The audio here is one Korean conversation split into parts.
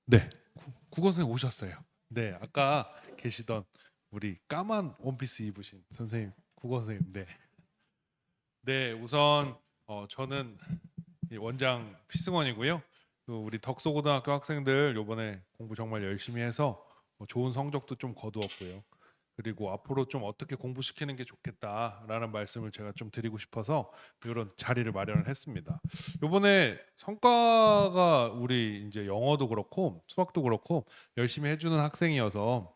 네, 국어 선생님 오셨어요. 네, 아까 계시던 우리 까만 원피스 입으신 선생님, 국어 선생님. 네, 네, 우선 저는 이 원장 피승원이고요. 우리 덕소고등학교 학생들 요번에 공부 정말 열심히 해서 좋은 성적도 좀 거두었고요. 그리고 앞으로 좀 어떻게 공부시키는 게 좋겠다라는 말씀을 제가 좀 드리고 싶어서 이런 자리를 마련을 했습니다. 요번에 성과가 우리 이제 영어도 그렇고 수학도 그렇고 열심히 해주는 학생이어서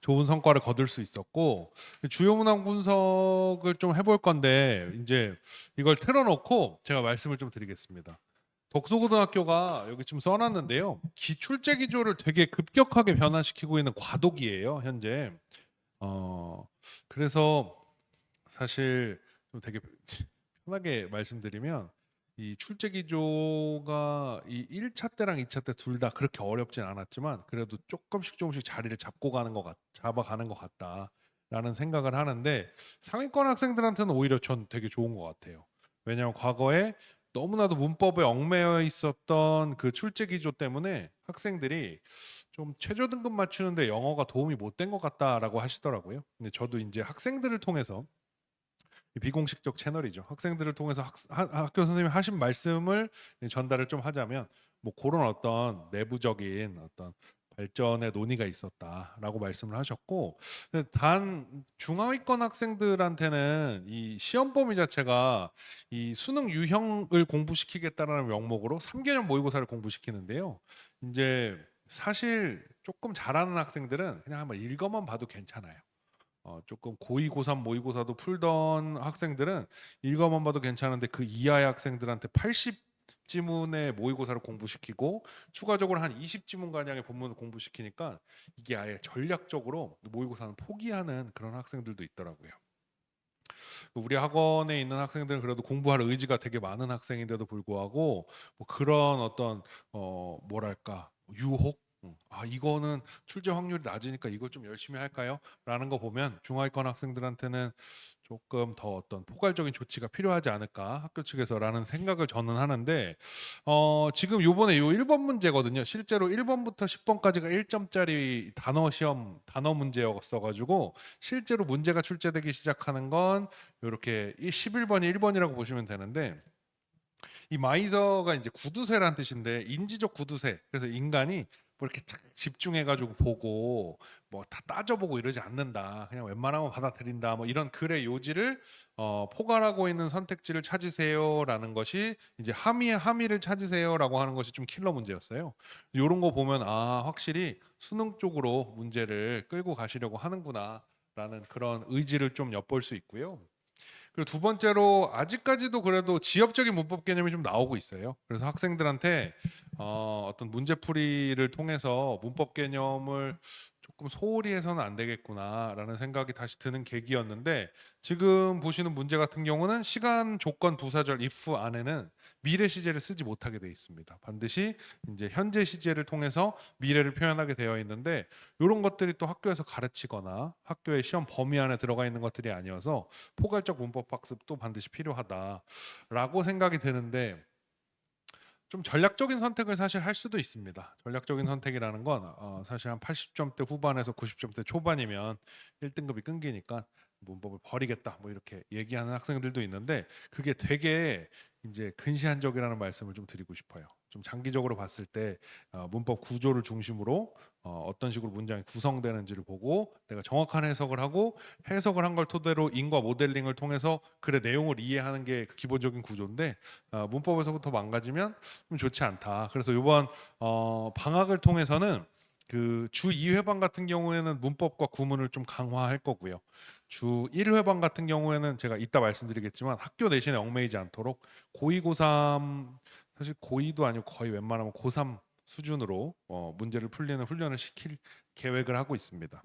좋은 성과를 거둘 수 있었고, 주요 문항 분석을 좀 해볼 건데 이제 이걸 틀어놓고 제가 말씀을 좀 드리겠습니다. 덕소고등학교가 여기 좀 써놨는데요. 기출제 기조를 되게 급격하게 변화시키고 있는 과도기예요, 현재. 어 그래서 사실 좀 되게 편하게 말씀드리면 이 출제 기조가 이 1차 때랑 2차 때 둘 다 그렇게 어렵진 않았지만 그래도 조금씩 자리를 잡아가는 것 같다라는 생각을 하는데, 상위권 학생들한테는 오히려 전 되게 좋은 것 같아요. 왜냐하면 과거에 너무나도 문법에 얽매여 있었던 그 출제 기조 때문에 학생들이 좀 최저 등급 맞추는데 영어가 도움이 못 된 것 같다라고 하시더라고요. 근데 저도 이제 학생들을 통해서, 비공식적 채널이죠, 학생들을 통해서 학교 선생님이 하신 말씀을 전달을 좀 하자면 뭐 그런 어떤 내부적인 어떤 발전의 논의가 있었다라고 말씀을 하셨고, 근데 단 중하위권 학생들한테는 이 시험 범위 자체가 이 수능 유형을 공부시키겠다라는 명목으로 3개년 모의고사를 공부시키는데요. 이제 사실 조금 잘하는 학생들은 그냥 한번 읽어만 봐도 괜찮아요. 조금 고2, 고3 모의고사도 풀던 학생들은 읽어만 봐도 괜찮은데 그 이하의 학생들한테 80지문의 모의고사를 공부시키고 추가적으로 한 20지문 가량의 본문을 공부시키니까 이게 아예 전략적으로 모의고사는 포기하는 그런 학생들도 있더라고요. 우리 학원에 있는 학생들은 그래도 공부할 의지가 되게 많은 학생인데도 불구하고 뭐 그런 어떤 뭐랄까 유혹, 이거는 출제 확률이 낮으니까 이걸 좀 열심히 할까요? 라는 거 보면 중하위권 학생들한테는 조금 더 어떤 포괄적인 조치가 필요하지 않을까 학교 측에서라는 생각을 저는 하는데, 지금 요번에 요 1번 문제거든요. 실제로 1번부터 10번까지가 1점짜리 단어 시험 단어 문제였어 가지고 실제로 문제가 출제되기 시작하는 건 이렇게 11번이 1번이라고 보시면 되는데, 이 마이저가 이제 구두쇠라는 뜻인데 인지적 구두쇠. 그래서 인간이 뭐 이렇게 탁 집중해가지고 보고 뭐 다 따져보고 이러지 않는다. 그냥 웬만하면 받아들인다. 뭐 이런 글의 요지를 포괄하고 있는 선택지를 찾으세요라는 것이 이제 함의를 찾으세요라고 하는 것이 좀 킬러 문제였어요. 이런 거 보면 확실히 수능 쪽으로 문제를 끌고 가시려고 하는구나라는 그런 의지를 좀 엿볼 수 있고요. 그리고 두 번째로 아직까지도 그래도 지엽적인 문법 개념이 좀 나오고 있어요. 그래서 학생들한테 어떤 문제풀이를 통해서 문법 개념을 조금 소홀히 해서는 안 되겠구나라는 생각이 다시 드는 계기였는데, 지금 보시는 문제 같은 경우는 시간 조건 부사절 if 안에는 미래 시제를 쓰지 못하게 돼 있습니다. 반드시 이제 현재 시제를 통해서 미래를 표현하게 되어 있는데, 이런 것들이 또 학교에서 가르치거나 학교의 시험 범위 안에 들어가 있는 것들이 아니어서 포괄적 문법 학습도 반드시 필요하다라고 생각이 드는데, 좀 전략적인 선택을 사실 할 수도 있습니다. 전략적인 선택이라는 건 사실 한 80점대 후반에서 90점대 초반이면 1등급이 끊기니까 문법을 버리겠다 뭐 이렇게 얘기하는 학생들도 있는데, 그게 되게 이제 근시안적이라는 말씀을 좀 드리고 싶어요. 좀 장기적으로 봤을 때 문법 구조를 중심으로 어떤 식으로 문장이 구성되는지를 보고 내가 정확한 해석을 하고, 해석을 한 걸 토대로 인과 모델링을 통해서 글의 내용을 이해하는 게 그 기본적인 구조인데, 문법에서부터 망가지면 좀 좋지 않다. 그래서 이번 방학을 통해서는 그 주 2회반 같은 경우에는 문법과 구문을 좀 강화할 거고요. 주 1회반 같은 경우에는 제가 이따 말씀드리겠지만 학교 내신에 얽매이지 않도록 고2, 고3, 사실 고2도 아니고 거의 웬만하면 고3 수준으로 문제를 풀리는 훈련을 시킬 계획을 하고 있습니다.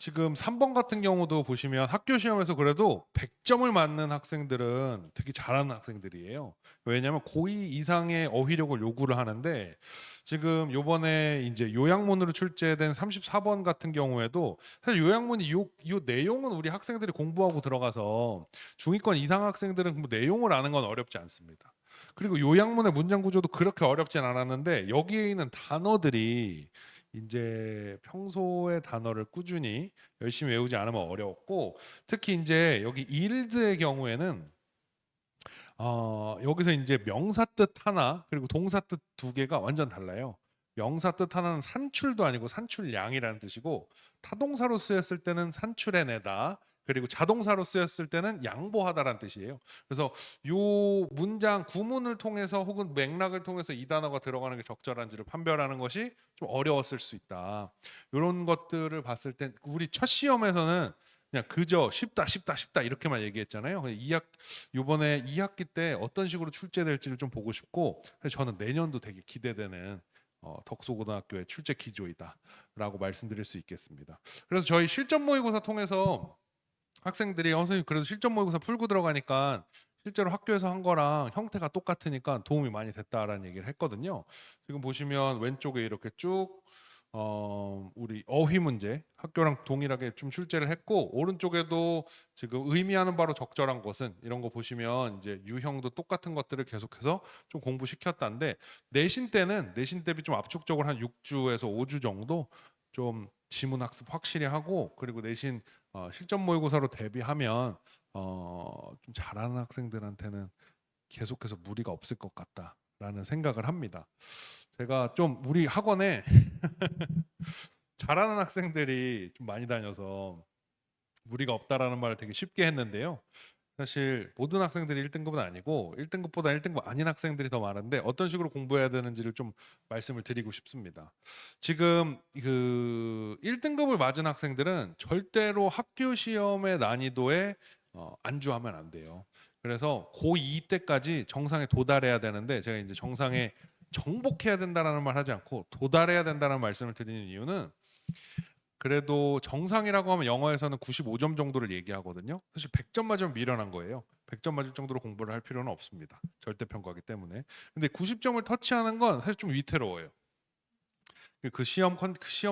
지금 3번 같은 경우도 보시면 학교 시험에서 그래도 100점을 맞는 학생들은 되게 잘하는 학생들이에요. 왜냐하면 고2 이상의 어휘력을 요구를 하는데, 지금 요번에 이제 요양문으로 출제된 34번 같은 경우에도 사실 요양문이 요 내용은 우리 학생들이 공부하고 들어가서 중위권 이상 학생들은 뭐 내용을 아는 건 어렵지 않습니다. 그리고 요양문의 문장 구조도 그렇게 어렵진 않았는데 여기에 있는 단어들이 이제 평소의 단어를 꾸준히 열심히 외우지 않으면 어려웠고, 특히 이제 여기 일드의 경우에는 여기서 이제 명사 뜻 하나 그리고 동사 뜻 두 개가 완전 달라요. 명사 뜻 하나는 산출도 아니고 산출량이라는 뜻이고, 타동사로 쓰였을 때는 산출해내다, 그리고 자동사로 쓰였을 때는 양보하다라는 뜻이에요. 그래서 요 문장 구문을 통해서 혹은 맥락을 통해서 이 단어가 들어가는 게 적절한지를 판별하는 것이 좀 어려웠을 수 있다. 이런 것들을 봤을 때 우리 첫 시험에서는 그냥 그저 쉽다 쉽다 쉽다 이렇게만 얘기했잖아요. 요번에 2학기 때 어떤 식으로 출제될지를 좀 보고 싶고, 저는 내년도 되게 기대되는 덕소고등학교의 출제 기조이다라고 말씀드릴 수 있겠습니다. 그래서 저희 실전 모의고사 통해서 학생들이 선생님 그래도 실전 모의고사 풀고 들어가니까 실제로 학교에서 한 거랑 형태가 똑같으니까 도움이 많이 됐다라는 얘기를 했거든요. 지금 보시면 왼쪽에 이렇게 쭉 우리 어휘 문제 학교랑 동일하게 좀 출제를 했고, 오른쪽에도 지금 의미하는 바로 적절한 것은 이런 거 보시면 이제 유형도 똑같은 것들을 계속해서 좀 공부시켰다는데, 내신 때는 내신 대비 좀 압축적으로 한 6주에서 5주 정도 좀 지문 학습 확실히 하고, 그리고 내신 실전 모의고사로 대비하면 좀 잘하는 학생들한테는 계속해서 무리가 없을 것 같다라는 생각을 합니다. 제가 좀 우리 학원에 잘하는 학생들이 좀 많이 다녀서 무리가 없다라는 말을 되게 쉽게 했는데요. 사실 모든 학생들이 1등급은 아니고 1등급보다 1등급 아닌 학생들이 더 많은데, 어떤 식으로 공부해야 되는지를 좀 말씀을 드리고 싶습니다. 지금 그 1등급을 맞은 학생들은 절대로 학교 시험의 난이도에 안주하면 안 돼요. 그래서 고2 때까지 정상에 도달해야 되는데, 제가 이제 정상에 정복해야 된다라는 말 하지 않고 도달해야 된다는 말씀을 드리는 이유는, 그래도 정상이라고 하면 영어에서는 95점 정도를 얘기하거든요. 사실 100점 맞으면 미련한 거예요. 100점 맞을 정도로 공부를 할 필요는 없습니다. 절대평가기 때문에. 근데 90점을 터치하는 건 사실 좀 위태로워요. 그 시험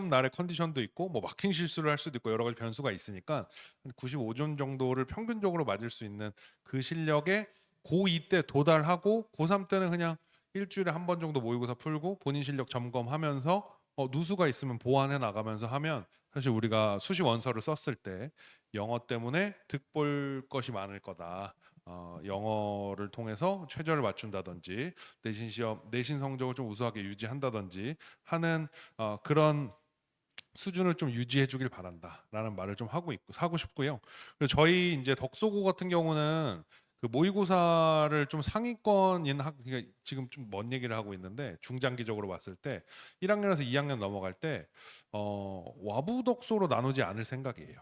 날의 컨디션도 있고 뭐 마킹 실수를 할 수도 있고 여러 가지 변수가 있으니까 95점 정도를 평균적으로 맞을 수 있는 그 실력에 고2 때 도달하고, 고3 때는 그냥 일주일에 한 번 정도 모의고사 풀고 본인 실력 점검하면서 누수가 있으면 보완해 나가면서 하면, 사실 우리가 수시 원서를 썼을 때 영어 때문에 득볼 것이 많을 거다. 영어를 통해서 최저를 맞춘다든지 내신 성적을 좀 우수하게 유지한다든지 하는 그런 수준을 좀 유지해 주길 바란다라는 말을 좀 하고 싶고요. 그리고 저희 이제 덕소고 같은 경우는 그 모의고사를 좀 상위권인 그러니까 지금 좀 먼 얘기를 하고 있는데, 중장기적으로 봤을 때 1학년에서 2학년 넘어갈 때 와부 덕소로 나누지 않을 생각이에요.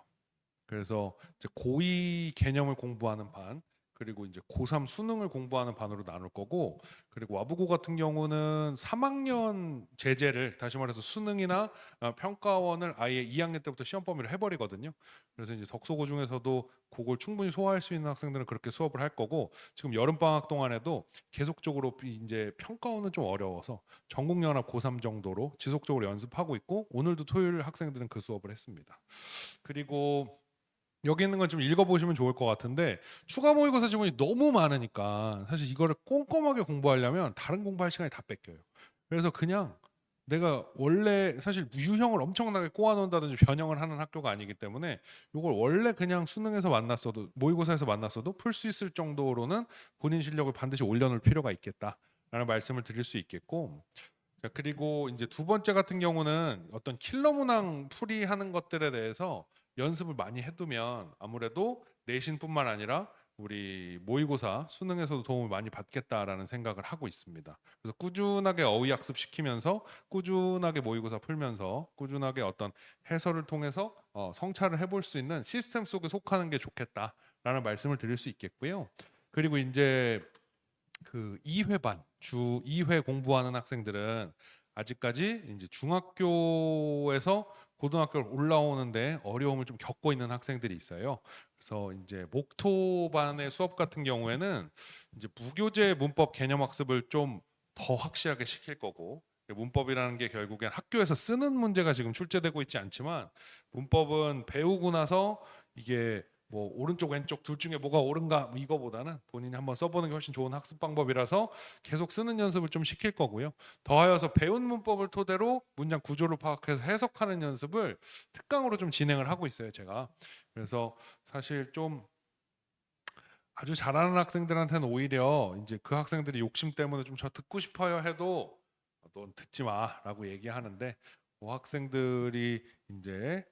그래서 이제 고2 개념을 공부하는 반, 그리고 이제 고3 수능을 공부하는 반으로 나눌 거고, 그리고 와부고 같은 경우는 3학년 제재를, 다시 말해서 수능이나 평가원을 아예 2학년 때부터 시험 범위를 해버리거든요. 그래서 이제 덕소고 중에서도 그걸 충분히 소화할 수 있는 학생들은 그렇게 수업을 할 거고, 지금 여름 방학 동안에도 계속적으로 이제 평가원은 좀 어려워서 전국연합 고3 정도로 지속적으로 연습하고 있고, 오늘도 토요일 학생들은 그 수업을 했습니다. 그리고 여기 있는 건 좀 읽어보시면 좋을 것 같은데, 추가 모의고사 지문이 너무 많으니까 사실 이거를 꼼꼼하게 공부하려면 다른 공부할 시간이 다 뺏겨요. 그래서 그냥 내가 원래 사실 유형을 엄청나게 꼬아놓는다든지 변형을 하는 학교가 아니기 때문에 이걸 원래 그냥 수능에서 만났어도 모의고사에서 만났어도 풀 수 있을 정도로는 본인 실력을 반드시 올려놓을 필요가 있겠다라는 말씀을 드릴 수 있겠고, 자, 그리고 이제 두 번째 같은 경우는 어떤 킬러 문항 풀이하는 것들에 대해서 연습을 많이 해두면 아무래도 내신뿐만 아니라 우리 모의고사 수능에서도 도움을 많이 받겠다라는 생각을 하고 있습니다. 그래서 꾸준하게 어휘 학습 시키면서 꾸준하게 모의고사 풀면서 꾸준하게 어떤 해설을 통해서 성찰을 해볼 수 있는 시스템 속에 속하는 게 좋겠다라는 말씀을 드릴 수 있겠고요. 그리고 이제 그 2회 주 2회 공부하는 학생들은 아직까지 이제 중학교에서 고등학교를 올라오는데 어려움을 좀 겪고 있는 학생들이 있어요. 그래서 이제 목토반의 수업 같은 경우에는 이제 무교재 문법 개념 학습을 좀 더 확실하게 시킬 거고, 문법이라는 게 결국엔 학교에서 쓰는 문제가 지금 출제되고 있지 않지만, 문법은 배우고 나서 이게 뭐 오른쪽 왼쪽 둘 중에 뭐가 옳은가 뭐 이거보다는 본인이 한번 써보는 게 훨씬 좋은 학습 방법이라서 계속 쓰는 연습을 좀 시킬 거고요. 더하여서 배운 문법을 토대로 문장 구조를 파악해서 해석하는 연습을 특강으로 좀 진행을 하고 있어요, 제가. 그래서 사실 좀 아주 잘하는 학생들한테는 오히려 이제 그 학생들이 욕심 때문에 좀 저 듣고 싶어요 해도 넌 듣지 마라고 얘기하는데 그 학생들이 이제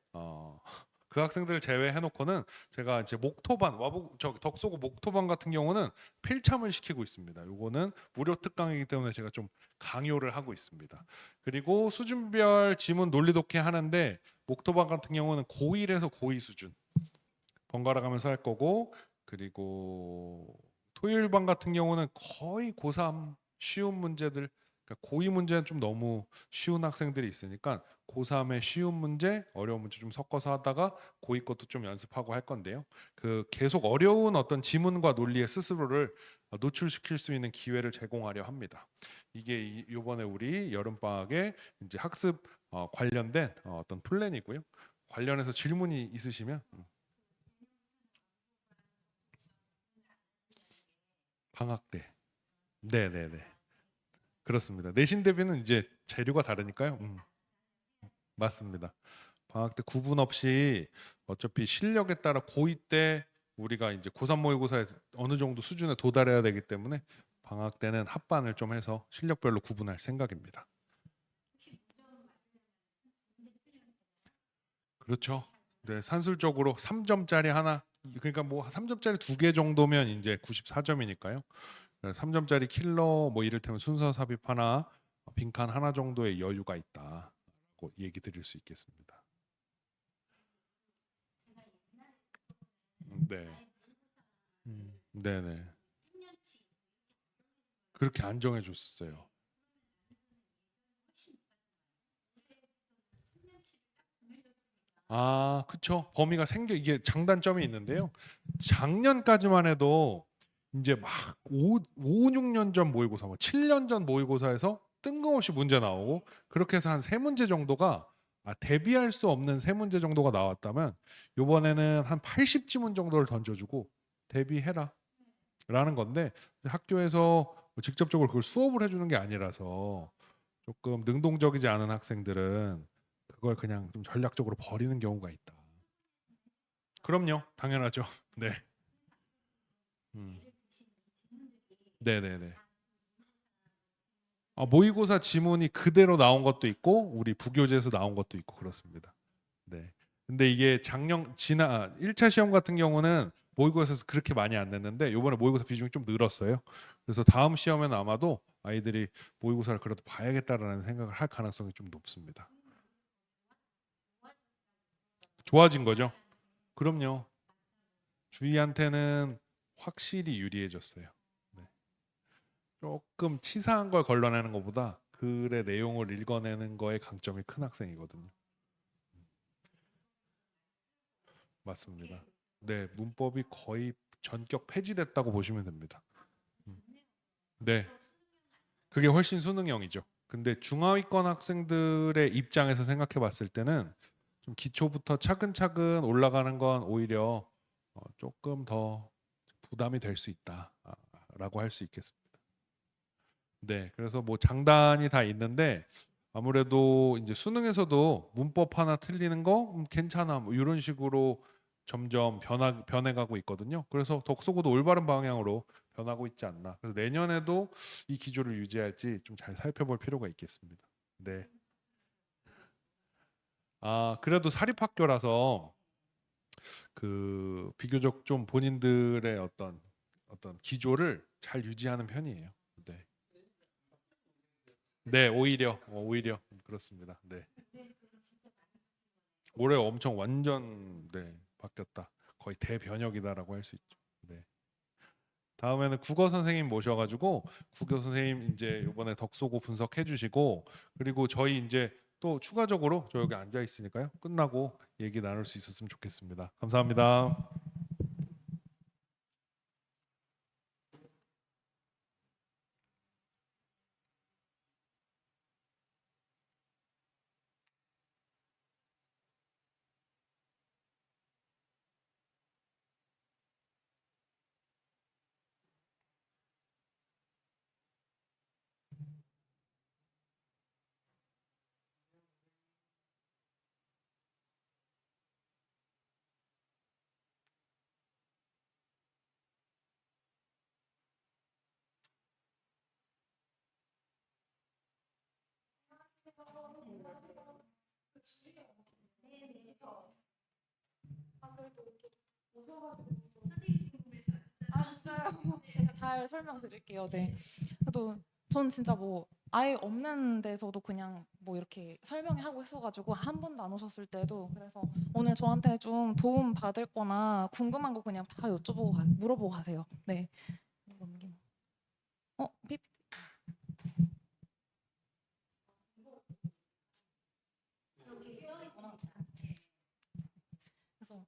그 학생들을 제외해 놓고는 제가 이제 목토반 와보 저 덕소고 목토반 같은 경우는 필참을 시키고 있습니다. 요거는 무료 특강이기 때문에 제가 좀 강요를 하고 있습니다. 그리고 수준별 지문 논리 독해 하는데 목토반 같은 경우는 고1에서 고2 수준 번갈아 가면서 할 거고 그리고 토요일반 같은 경우는 거의 고3 쉬운 문제들 그러니까 고2 문제는 좀 너무 쉬운 학생들이 있으니까 고3의 쉬운 문제, 어려운 문제 좀 섞어서 하다가 고2 것도 좀 연습하고 할 건데요. 그 계속 어려운 어떤 지문과 논리의 스스로를 노출시킬 수 있는 기회를 제공하려 합니다. 이게 이번에 우리 여름 방학에 이제 학습 관련된 어떤 플랜이고요. 관련해서 질문이 있으시면 방학 때. 네네네. 그렇습니다. 내신 대비는 이제 재료가 다르니까요. 맞습니다. 방학 때 구분 없이 어차피 실력에 따라 고2 때 우리가 이제 고3 모의고사에 어느 정도 수준에 도달해야 되기 때문에 방학 때는 합반을 좀 해서 실력별로 구분할 생각입니다. 그렇죠. 네, 산술적으로 3점짜리 하나 그러니까 뭐 3점짜리 두 개 정도면 이제 94점이니까요. 3점짜리 킬러 뭐 이를테면 순서 삽입 하나, 빈칸 하나 정도의 여유가 있다고 얘기 드릴 수 있겠습니다. 네. 네네. 그렇게 안정해 줬었어요. 아, 그쵸. 범위가 생겨 이게 장단점이 있는데요. 작년까지만 해도 이제 막 6년 전 모의고사, 뭐 7년 전 모의고사에서 뜬금없이 문제 나오고 그렇게 해서 한 세 문제 정도가 대비할 수 없는 세 문제 정도가 나왔다면 이번에는 한 80지문 정도를 던져주고 대비해라 라는 건데 학교에서 뭐 직접적으로 그걸 수업을 해주는 게 아니라서 조금 능동적이지 않은 학생들은 그걸 그냥 좀 전략적으로 버리는 경우가 있다. 그럼요, 당연하죠. 네, 음. 네네네. 모의고사 지문이 그대로 나온 것도 있고 우리 부교재에서 나온 것도 있고 그렇습니다. 네. 근데 이게 작년 지난 1차 시험 같은 경우는 모의고사에서 그렇게 많이 안 냈는데 이번에 모의고사 비중이 좀 늘었어요. 그래서 다음 시험에는 아마도 아이들이 모의고사를 그래도 봐야겠다라는 생각을 할 가능성이 좀 높습니다. 좋아진 거죠? 그럼요. 주희한테는 확실히 유리해졌어요. 네. 조금 치사한 걸 걸러내는 것보다 글의 내용을 읽어내는 거에 강점이 큰 학생이거든요. 맞습니다. 네, 문법이 거의 전격 폐지됐다고 보시면 됩니다. 음. 네, 그게 훨씬 수능형이죠. 근데 중하위권 학생들의 입장에서 생각해 봤을 때는 좀 기초부터 차근차근 올라가는 건 오히려 조금 더 부담이 될 수 있다라고 할 수 있겠습니다. 네, 그래서 뭐 장단이 다 있는데 아무래도 이제 수능에서도 문법 하나 틀리는 거 괜찮아 뭐 이런 식으로 점점 변해가고 있거든요. 그래서 덕소고도 올바른 방향으로 변하고 있지 않나. 그래서 내년에도 이 기조를 유지할지 좀 잘 살펴볼 필요가 있겠습니다. 네. 그래도 사립학교라서 그 비교적 좀 본인들의 어떤 기조를 잘 유지하는 편이에요. 네. 네, 오히려 그렇습니다. 네. 올해 엄청 완전 네, 바뀌었다. 거의 대변혁이다라고 할 수 있죠. 네. 다음에는 국어 선생님 모셔가지고 국어 선생님 이제 이번에 덕소고 분석해 주시고 그리고 저희 이제 또 추가적으로 저 여기 앉아 있으니까요. 끝나고 얘기 나눌 수 있었으면 좋겠습니다. 감사합니다. 아 진짜요? 제가 잘 설명드릴게요. 네. 그래도 전 진짜 뭐 아예 없는 데서도 그냥 뭐 이렇게 설명하고 있어가지고 한 번도 안 오셨을 때도 그래서 오늘 저한테 좀 도움 받을 거나 궁금한 거 그냥 다 여쭤보고 물어보고 가세요. 네. PPT. 그래서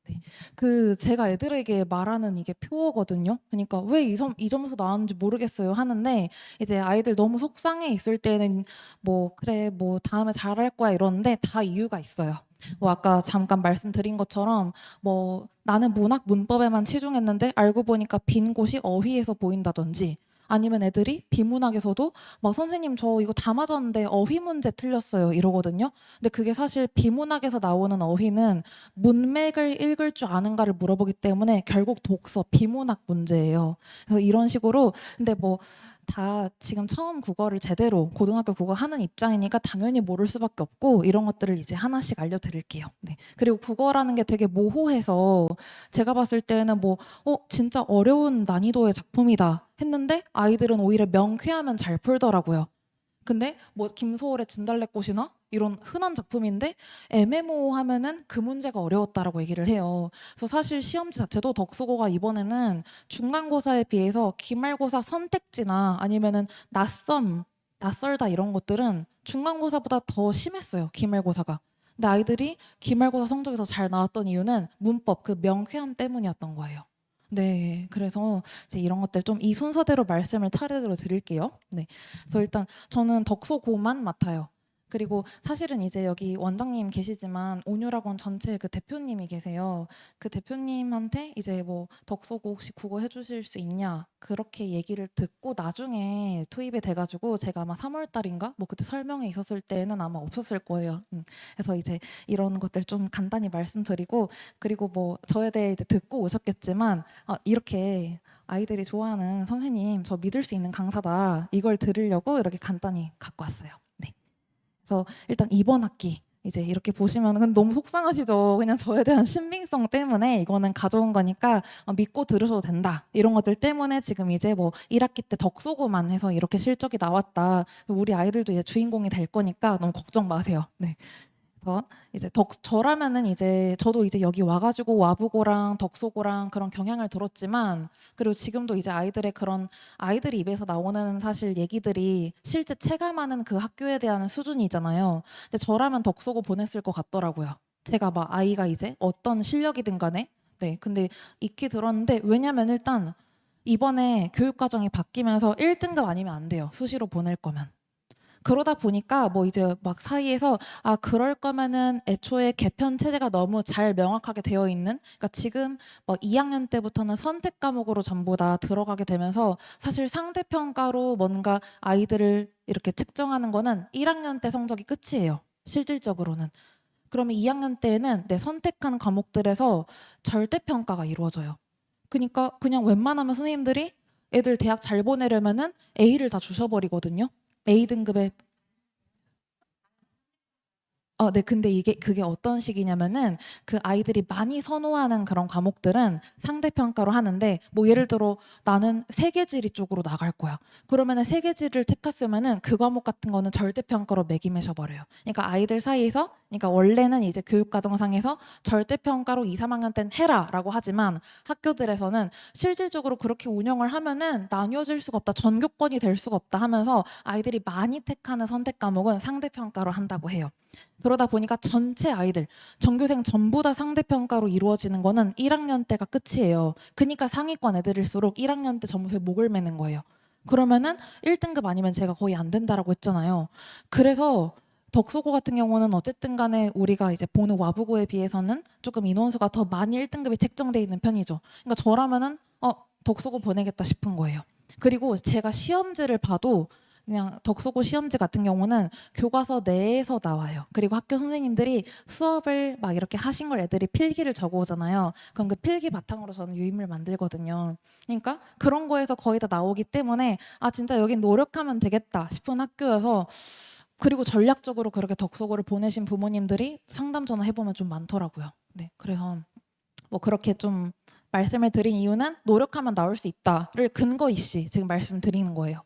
네. 그 제가 애들에게 말하는 이게 표어거든요. 그러니까 왜 이 점수 나왔는지 모르겠어요 하는데 이제 아이들 너무 속상해 있을 때는 뭐 그래 뭐 다음에 잘할 거야 이러는데 다 이유가 있어요. 뭐 아까 잠깐 말씀드린 것처럼 뭐 나는 문학 문법에만 치중했는데 알고 보니까 빈 곳이 어휘에서 보인다든지 아니면 애들이 비문학에서도 막 선생님 저 이거 다 맞았는데 어휘 문제 틀렸어요 이러거든요. 근데 그게 사실 비문학에서 나오는 어휘는 문맥을 읽을 줄 아는가를 물어보기 때문에 결국 독서, 비문학 문제예요. 그래서 이런 식으로 근데 뭐 다 지금 처음 국어를 제대로 고등학교 국어 하는 입장이니까 당연히 모를 수밖에 없고 이런 것들을 이제 하나씩 알려드릴게요. 네. 그리고 국어라는 게 되게 모호해서 제가 봤을 때는 뭐 진짜 어려운 난이도의 작품이다 했는데 아이들은 오히려 명쾌하면 잘 풀더라고요. 근데 뭐 김소월의 진달래꽃이나 이런 흔한 작품인데 애매모호하면은 그 문제가 어려웠다라고 얘기를 해요. 그래서 사실 시험지 자체도 덕수고가 이번에는 중간고사에 비해서 기말고사 선택지나 아니면은 낯설다 이런 것들은 중간고사보다 더 심했어요. 기말고사가. 근데 아이들이 기말고사 성적이 더 잘 나왔던 이유는 문법 그 명쾌함 때문이었던 거예요. 네, 그래서 이제 이런 것들 좀 이 순서대로 말씀을 차례대로 드릴게요. 네, 그래서 일단 저는 덕소고만 맡아요. 그리고 사실은 이제 여기 원장님 계시지만 온유학원 전체 그 대표님이 계세요. 그 대표님한테 이제 뭐 덕소고 혹시 국어 해주실 수 있냐 그렇게 얘기를 듣고 나중에 투입이 돼가지고 제가 아마 3월 달인가 뭐 그때 설명회 있었을 때는 아마 없었을 거예요. 그래서 이제 이런 것들 좀 간단히 말씀드리고 그리고 뭐 저에 대해 이제 듣고 오셨겠지만 이렇게 아이들이 좋아하는 선생님 저 믿을 수 있는 강사다 이걸 들으려고 이렇게 간단히 갖고 왔어요. 네. 그래서 일단 이번 학기 이제 이렇게 보시면 너무 속상하시죠. 그냥 저에 대한 신빙성 때문에 이거는 가져온 거니까 믿고 들으셔도 된다. 이런 것들 때문에 지금 이제 뭐 1학기 때 덕소고만 해서 이렇게 실적이 나왔다. 우리 아이들도 이제 주인공이 될 거니까 너무 걱정 마세요. 네. 그래서 이제 저라면은 이제 저도 이제 여기 와가지고 와보고랑 덕소고랑 그런 경향을 들었지만 그리고 지금도 이제 아이들의 그런 아이들이 입에서 나오는 사실 얘기들이 실제 체감하는 그 학교에 대한 수준이잖아요. 근데 저라면 덕소고 보냈을 것 같더라고요. 제가 막 아이가 이제 어떤 실력이든 간에 네 근데 익히 들었는데 왜냐면 일단 이번에 교육과정이 바뀌면서 1등급 아니면 안 돼요. 수시로 보낼 거면. 그러다 보니까 뭐 이제 막 사이에서 그럴 거면은 애초에 개편 체제가 너무 잘 명확하게 되어 있는 그러니까 지금 뭐 2학년 때부터는 선택 과목으로 전부 다 들어가게 되면서 사실 상대 평가로 뭔가 아이들을 이렇게 측정하는 거는 1학년 때 성적이 끝이에요. 실질적으로는. 그러면 2학년 때에는 내 선택한 과목들에서 절대 평가가 이루어져요. 그러니까 그냥 웬만하면 선생님들이 애들 대학 잘 보내려면은 A를 다 주셔버리거든요. A 등급의 네. 근데 그게 어떤 식이냐면은 그 아이들이 많이 선호하는 그런 과목들은 상대 평가로 하는데 뭐 예를 들어 나는 세계지리 쪽으로 나갈 거야. 그러면은 세계지리를 택했으면은 그 과목 같은 거는 절대 평가로 매김해져 버려요. 그러니까 아이들 사이에서 그러니까 원래는 이제 교육과정상에서 절대 평가로 2, 3학년 때는 해라라고 하지만 학교들에서는 실질적으로 그렇게 운영을 하면은 나뉘어질 수가 없다. 전교권이 될 수가 없다 하면서 아이들이 많이 택하는 선택 과목은 상대 평가로 한다고 해요. 그러다 보니까 전체 아이들, 전교생 전부 다 상대평가로 이루어지는 거는 1학년 때가 끝이에요. 그러니까 상위권 애들일수록 1학년 때 점수에 목을 매는 거예요. 그러면은 1등급 아니면 제가 거의 안 된다라고 했잖아요. 그래서 덕소고 같은 경우는 어쨌든 간에 우리가 이제 보는 와부고에 비해서는 조금 인원수가 더 많이 1등급이 책정돼 있는 편이죠. 그러니까 저라면은 덕소고 보내겠다 싶은 거예요. 그리고 제가 시험지를 봐도 그냥 덕소고 시험지 같은 경우는 교과서 내에서 나와요. 그리고 학교 선생님들이 수업을 막 이렇게 하신 걸 애들이 필기를 적어오잖아요. 그럼 그 필기 바탕으로 저는 유인물 만들거든요. 그러니까 그런 거에서 거의 다 나오기 때문에 아 진짜 여긴 노력하면 되겠다 싶은 학교여서 그리고 전략적으로 그렇게 덕소고를 보내신 부모님들이 상담 전화 해보면 좀 많더라고요. 네, 그래서 뭐 그렇게 좀 말씀을 드린 이유는 노력하면 나올 수 있다를 근거 있이 지금 말씀드리는 거예요.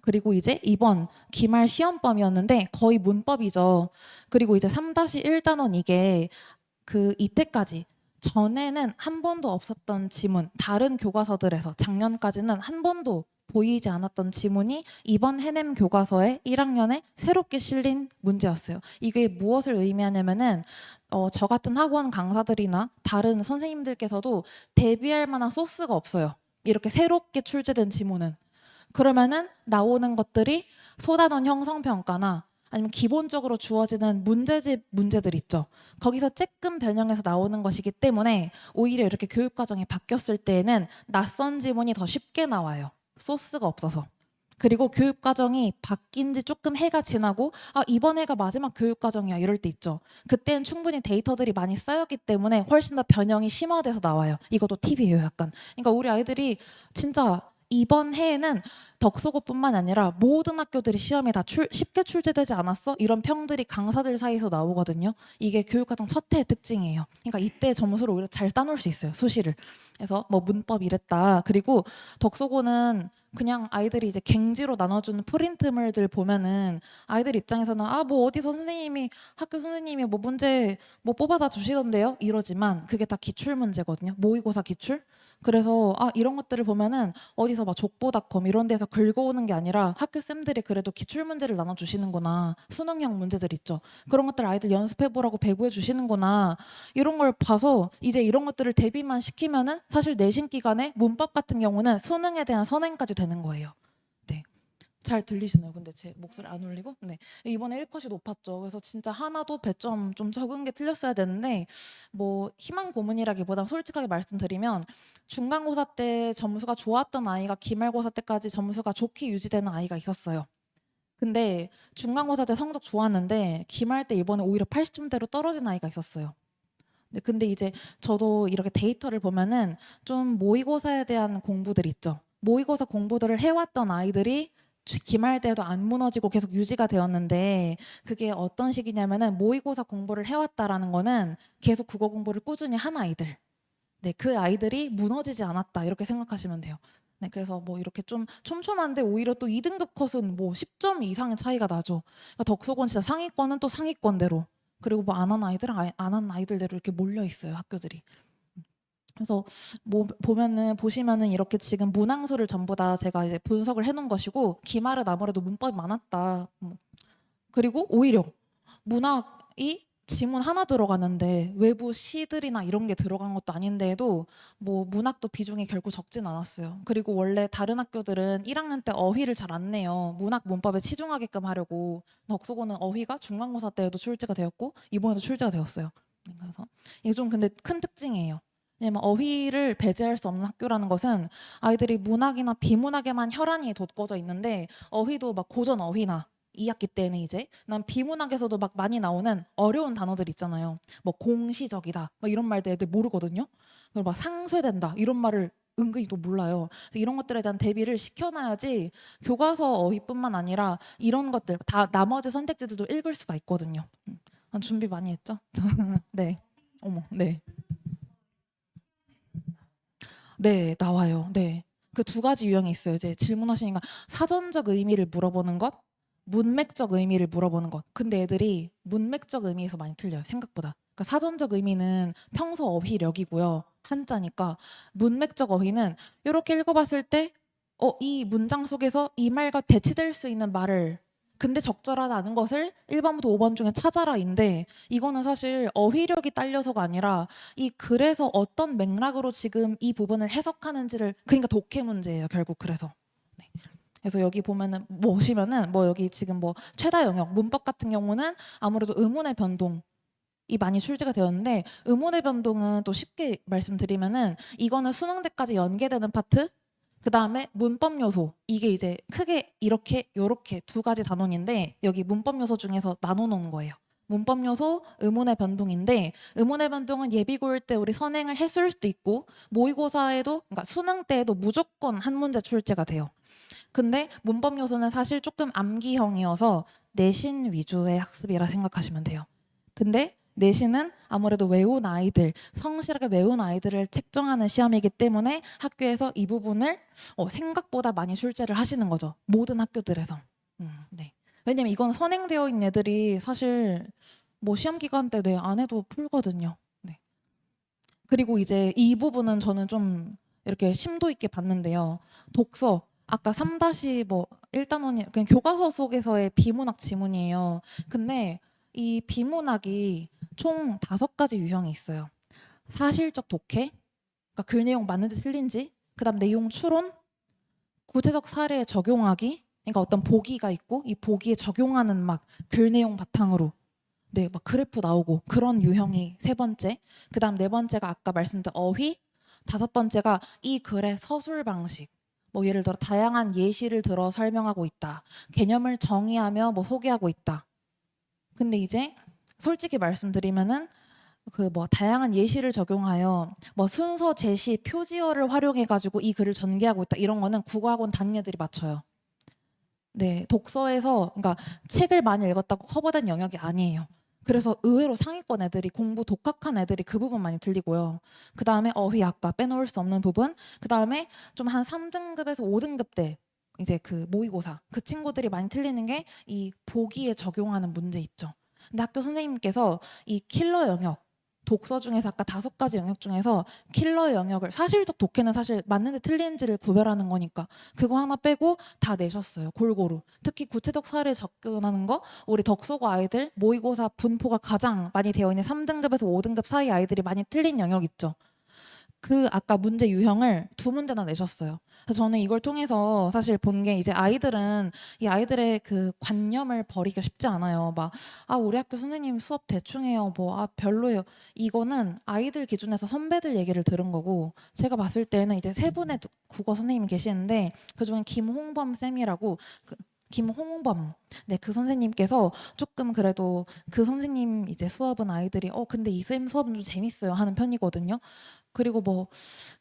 그리고 이제 이번 기말 시험범위였는데 거의 문법이죠. 그리고 이제 3-1 단원 이게 그 이때까지 전에는 한 번도 없었던 지문, 다른 교과서들에서 작년까지는 한 번도 보이지 않았던 지문이 이번 해냄 교과서에 1학년에 새롭게 실린 문제였어요. 이게 무엇을 의미하냐면은 저 같은 학원 강사들이나 다른 선생님들께서도 대비할 만한 소스가 없어요. 이렇게 새롭게 출제된 지문은. 그러면은 나오는 것들이 소단원 형성평가나 아니면 기본적으로 주어지는 문제집 문제들 있죠. 거기서 쬐끔 변형해서 나오는 것이기 때문에 오히려 이렇게 교육과정이 바뀌었을 때에는 낯선 지문이 더 쉽게 나와요. 소스가 없어서. 그리고 교육과정이 바뀐 지 조금 해가 지나고 아 이번 해가 마지막 교육과정이야 이럴 때 있죠. 그때는 충분히 데이터들이 많이 쌓였기 때문에 훨씬 더 변형이 심화돼서 나와요. 이것도 팁이에요 약간. 그러니까 우리 아이들이 진짜 이번 해에는 덕소고뿐만 아니라 모든 학교들이 시험에 다 쉽게 출제되지 않았어? 이런 평들이 강사들 사이에서 나오거든요. 이게 교육과정 첫 해의 특징이에요. 그러니까 이때 점수를 오히려 잘 따놓을 수 있어요. 수시를. 그래서 뭐 문법 이랬다. 그리고 덕소고는 그냥 아이들이 이제 갱지로 나눠주는 프린트물들 보면은 아이들 입장에서는 아 뭐 어디서 선생님이 학교 선생님이 뭐 문제 뭐 뽑아다 주시던데요? 이러지만 그게 다 기출 문제거든요. 모의고사 기출. 그래서 아 이런 것들을 보면은 어디서 막 족보닷컴 이런 데서 긁어오는 게 아니라 학교 쌤들이 그래도 기출 문제를 나눠주시는구나. 수능형 문제들 있죠. 그런 것들 아이들 연습해보라고 배부해 주시는구나. 이런 걸 봐서 이제 이런 것들을 대비만 시키면은 사실 내신 기간에 문법 같은 경우는 수능에 대한 선행까지 되는 거예요. 네. 잘 들리시나요? 근데 제 목소리 안 울리고? 네. 이번에 1컷이 높았죠. 그래서 진짜 하나도 배점 좀 적은 게 틀렸어야 되는데 뭐 희망 고문이라기보단 솔직하게 말씀드리면 중간고사 때 점수가 좋았던 아이가 기말고사 때까지 점수가 좋게 유지되는 아이가 있었어요. 근데 중간고사 때 성적 좋았는데 기말 때 이번에 오히려 80점대로 떨어진 아이가 있었어요. 네, 근데 이제 저도 이렇게 데이터를 보면은 좀 모의고사에 대한 공부들 있죠. 모의고사 공부들을 해왔던 아이들이 기말 때도 안 무너지고 계속 유지가 되었는데 그게 어떤 식이냐면은 모의고사 공부를 해왔다라는 거는 계속 국어 공부를 꾸준히 한 아이들. 네, 그 아이들이 무너지지 않았다 이렇게 생각하시면 돼요. 네, 그래서 뭐 이렇게 좀 촘촘한데 오히려 또 2등급 컷은 뭐 10점 이상의 차이가 나죠. 그러니까 덕소건 진짜 상위권은 또 상위권대로 그리고 뭐 안 한 아이들은 안 한 아이들대로 이렇게 몰려 있어요 학교들이. 그래서 뭐 보시면은 이렇게 지금 문항수를 전부 다 제가 이제 분석을 해놓은 것이고 기말은 아무래도 문법이 많았다. 그리고 오히려 문학이 지문 하나 들어가는데 외부 시들이나 이런 게 들어간 것도 아닌데도 뭐 문학도 비중이 결코 적진 않았어요. 그리고 원래 다른 학교들은 1학년 때 어휘를 잘 안 내요. 문학 문법에 치중하게끔 하려고. 덕소고는 어휘가 중간고사 때에도 출제가 되었고 이번에도 출제가 되었어요. 그래서 이게 좀 근데 큰 특징이에요. 왜냐면 어휘를 배제할 수 없는 학교라는 것은 아이들이 문학이나 비문학에만 혈안이 돋궈져 있는데 어휘도 막 고전 어휘나 2학기 때는 이제 난 비문학에서도 막 많이 나오는 어려운 단어들 있잖아요. 뭐 공시적이다, 막 이런 말들 애들 모르거든요. 그리고 막 상쇄된다 이런 말을 은근히 또 몰라요. 그래서 이런 것들에 대한 대비를 시켜놔야지 교과서 어휘뿐만 아니라 이런 것들 다 나머지 선택지들도 읽을 수가 있거든요. 준비 많이 했죠? 네. 어머, 네. 네, 나와요. 네. 그 두 가지 유형이 있어요. 이제 질문하시니까 사전적 의미를 물어보는 것, 문맥적 의미를 물어보는 것. 근데 애들이 문맥적 의미에서 많이 틀려요. 생각보다. 그러니까 사전적 의미는 평소 어휘력이고요. 한자니까 문맥적 어휘는 이렇게 읽어봤을 때 이 문장 속에서 이 말과 대치될 수 있는 말을 근데 적절하지 않은 것을 1번부터 5번 중에 찾아라인데 이거는 사실 어휘력이 딸려서가 아니라 이 글에서 어떤 맥락으로 지금 이 부분을 해석하는지를 그러니까 독해 문제예요 결국 그래서. 네. 그래서 여기 보면은 보시면은 뭐 여기 지금 뭐 최다 영역 문법 같은 경우는 아무래도 의문의 변동 이 많이 출제가 되었는데 의문의 변동은 또 쉽게 말씀드리면은 이거는 수능 때까지 연계되는 파트 그다음에 문법 요소. 이게 이제 크게 이렇게 요렇게 두 가지 단원인데 여기 문법 요소 중에서 나눠 놓은 거예요. 문법 요소, 의문의 변동인데 의문의 변동은 예비고일 때 우리 선행을 했을 수도 있고 모의고사에도 그러니까 수능 때에도 무조건 한 문제 출제가 돼요. 근데 문법 요소는 사실 조금 암기형이어서 내신 위주의 학습이라 생각하시면 돼요. 근데 내신은 아무래도 외운 아이들, 성실하게 외운 아이들을 책정하는 시험이기 때문에 학교에서 이 부분을 생각보다 많이 출제를 하시는 거죠. 모든 학교들에서. 네. 왜냐면 이건 선행되어 있는 애들이 사실 뭐 시험 기간 때 안 해도 풀거든요. 네. 그리고 이제 이 부분은 저는 좀 이렇게 심도 있게 봤는데요. 독서 아까 3 뭐 1단원이 그냥 교과서 속에서의 비문학 지문이에요. 근데 이 비문학이 총 5가지 유형이 있어요. 사실적 독해, 그러니까 글 내용 맞는지 틀린지, 그다음 내용 추론, 구체적 사례에 적용하기, 그러니까 어떤 보기가 있고 이 보기에 적용하는 막 글 내용 바탕으로 네, 막 그래프 나오고 그런 유형이 3번째. 그다음 4번째가 아까 말씀드린 어휘, 5번째가 이 글의 서술 방식. 뭐 예를 들어 다양한 예시를 들어 설명하고 있다. 개념을 정의하며 뭐 소개하고 있다. 근데 이제 솔직히 말씀드리면은 그 뭐 다양한 예시를 적용하여 뭐 순서 제시 표지어를 활용해 가지고 이 글을 전개하고 있다. 이런 거는 국어학원 다니는 애들이 맞춰요. 네, 독서에서 그러니까 책을 많이 읽었다고 커버된 영역이 아니에요. 그래서 의외로 상위권 애들이 공부 독학한 애들이 그 부분 많이 들리고요. 그 다음에 어휘 아까 빼놓을 수 없는 부분. 그 다음에 좀 한 3등급에서 5등급 때 이제 그 모의고사 그 친구들이 많이 틀리는 게 이 보기에 적용하는 문제 있죠. 근데 학교 선생님께서 이 킬러 영역 독서 중에서 아까 5가지 영역 중에서 킬러 영역을 사실적 독해는 사실 맞는지 틀린지를 구별하는 거니까 그거 하나 빼고 다 내셨어요. 골고루. 특히 구체적 사례 접근하는 거 우리 덕소고 아이들 모의고사 분포가 가장 많이 되어 있는 3등급에서 5등급 사이 아이들이 많이 틀린 영역 있죠. 그 아까 문제 유형을 2문제나 내셨어요. 그래서 저는 이걸 통해서 사실 본 게 이제 아이들은 이 아이들의 그 관념을 버리기가 쉽지 않아요. 막 우리 학교 선생님 수업 대충 해요. 뭐 별로예요. 이거는 아이들 기준에서 선배들 얘기를 들은 거고 제가 봤을 때는 이제 3분의 국어 선생님이 계시는데 그중에 김홍범 쌤이라고 김홍범. 네, 그 선생님께서 조금 그래도 그 선생님 이제 수업은 아이들이 근데 이 쌤 수업은 좀 재밌어요 하는 편이거든요. 그리고 뭐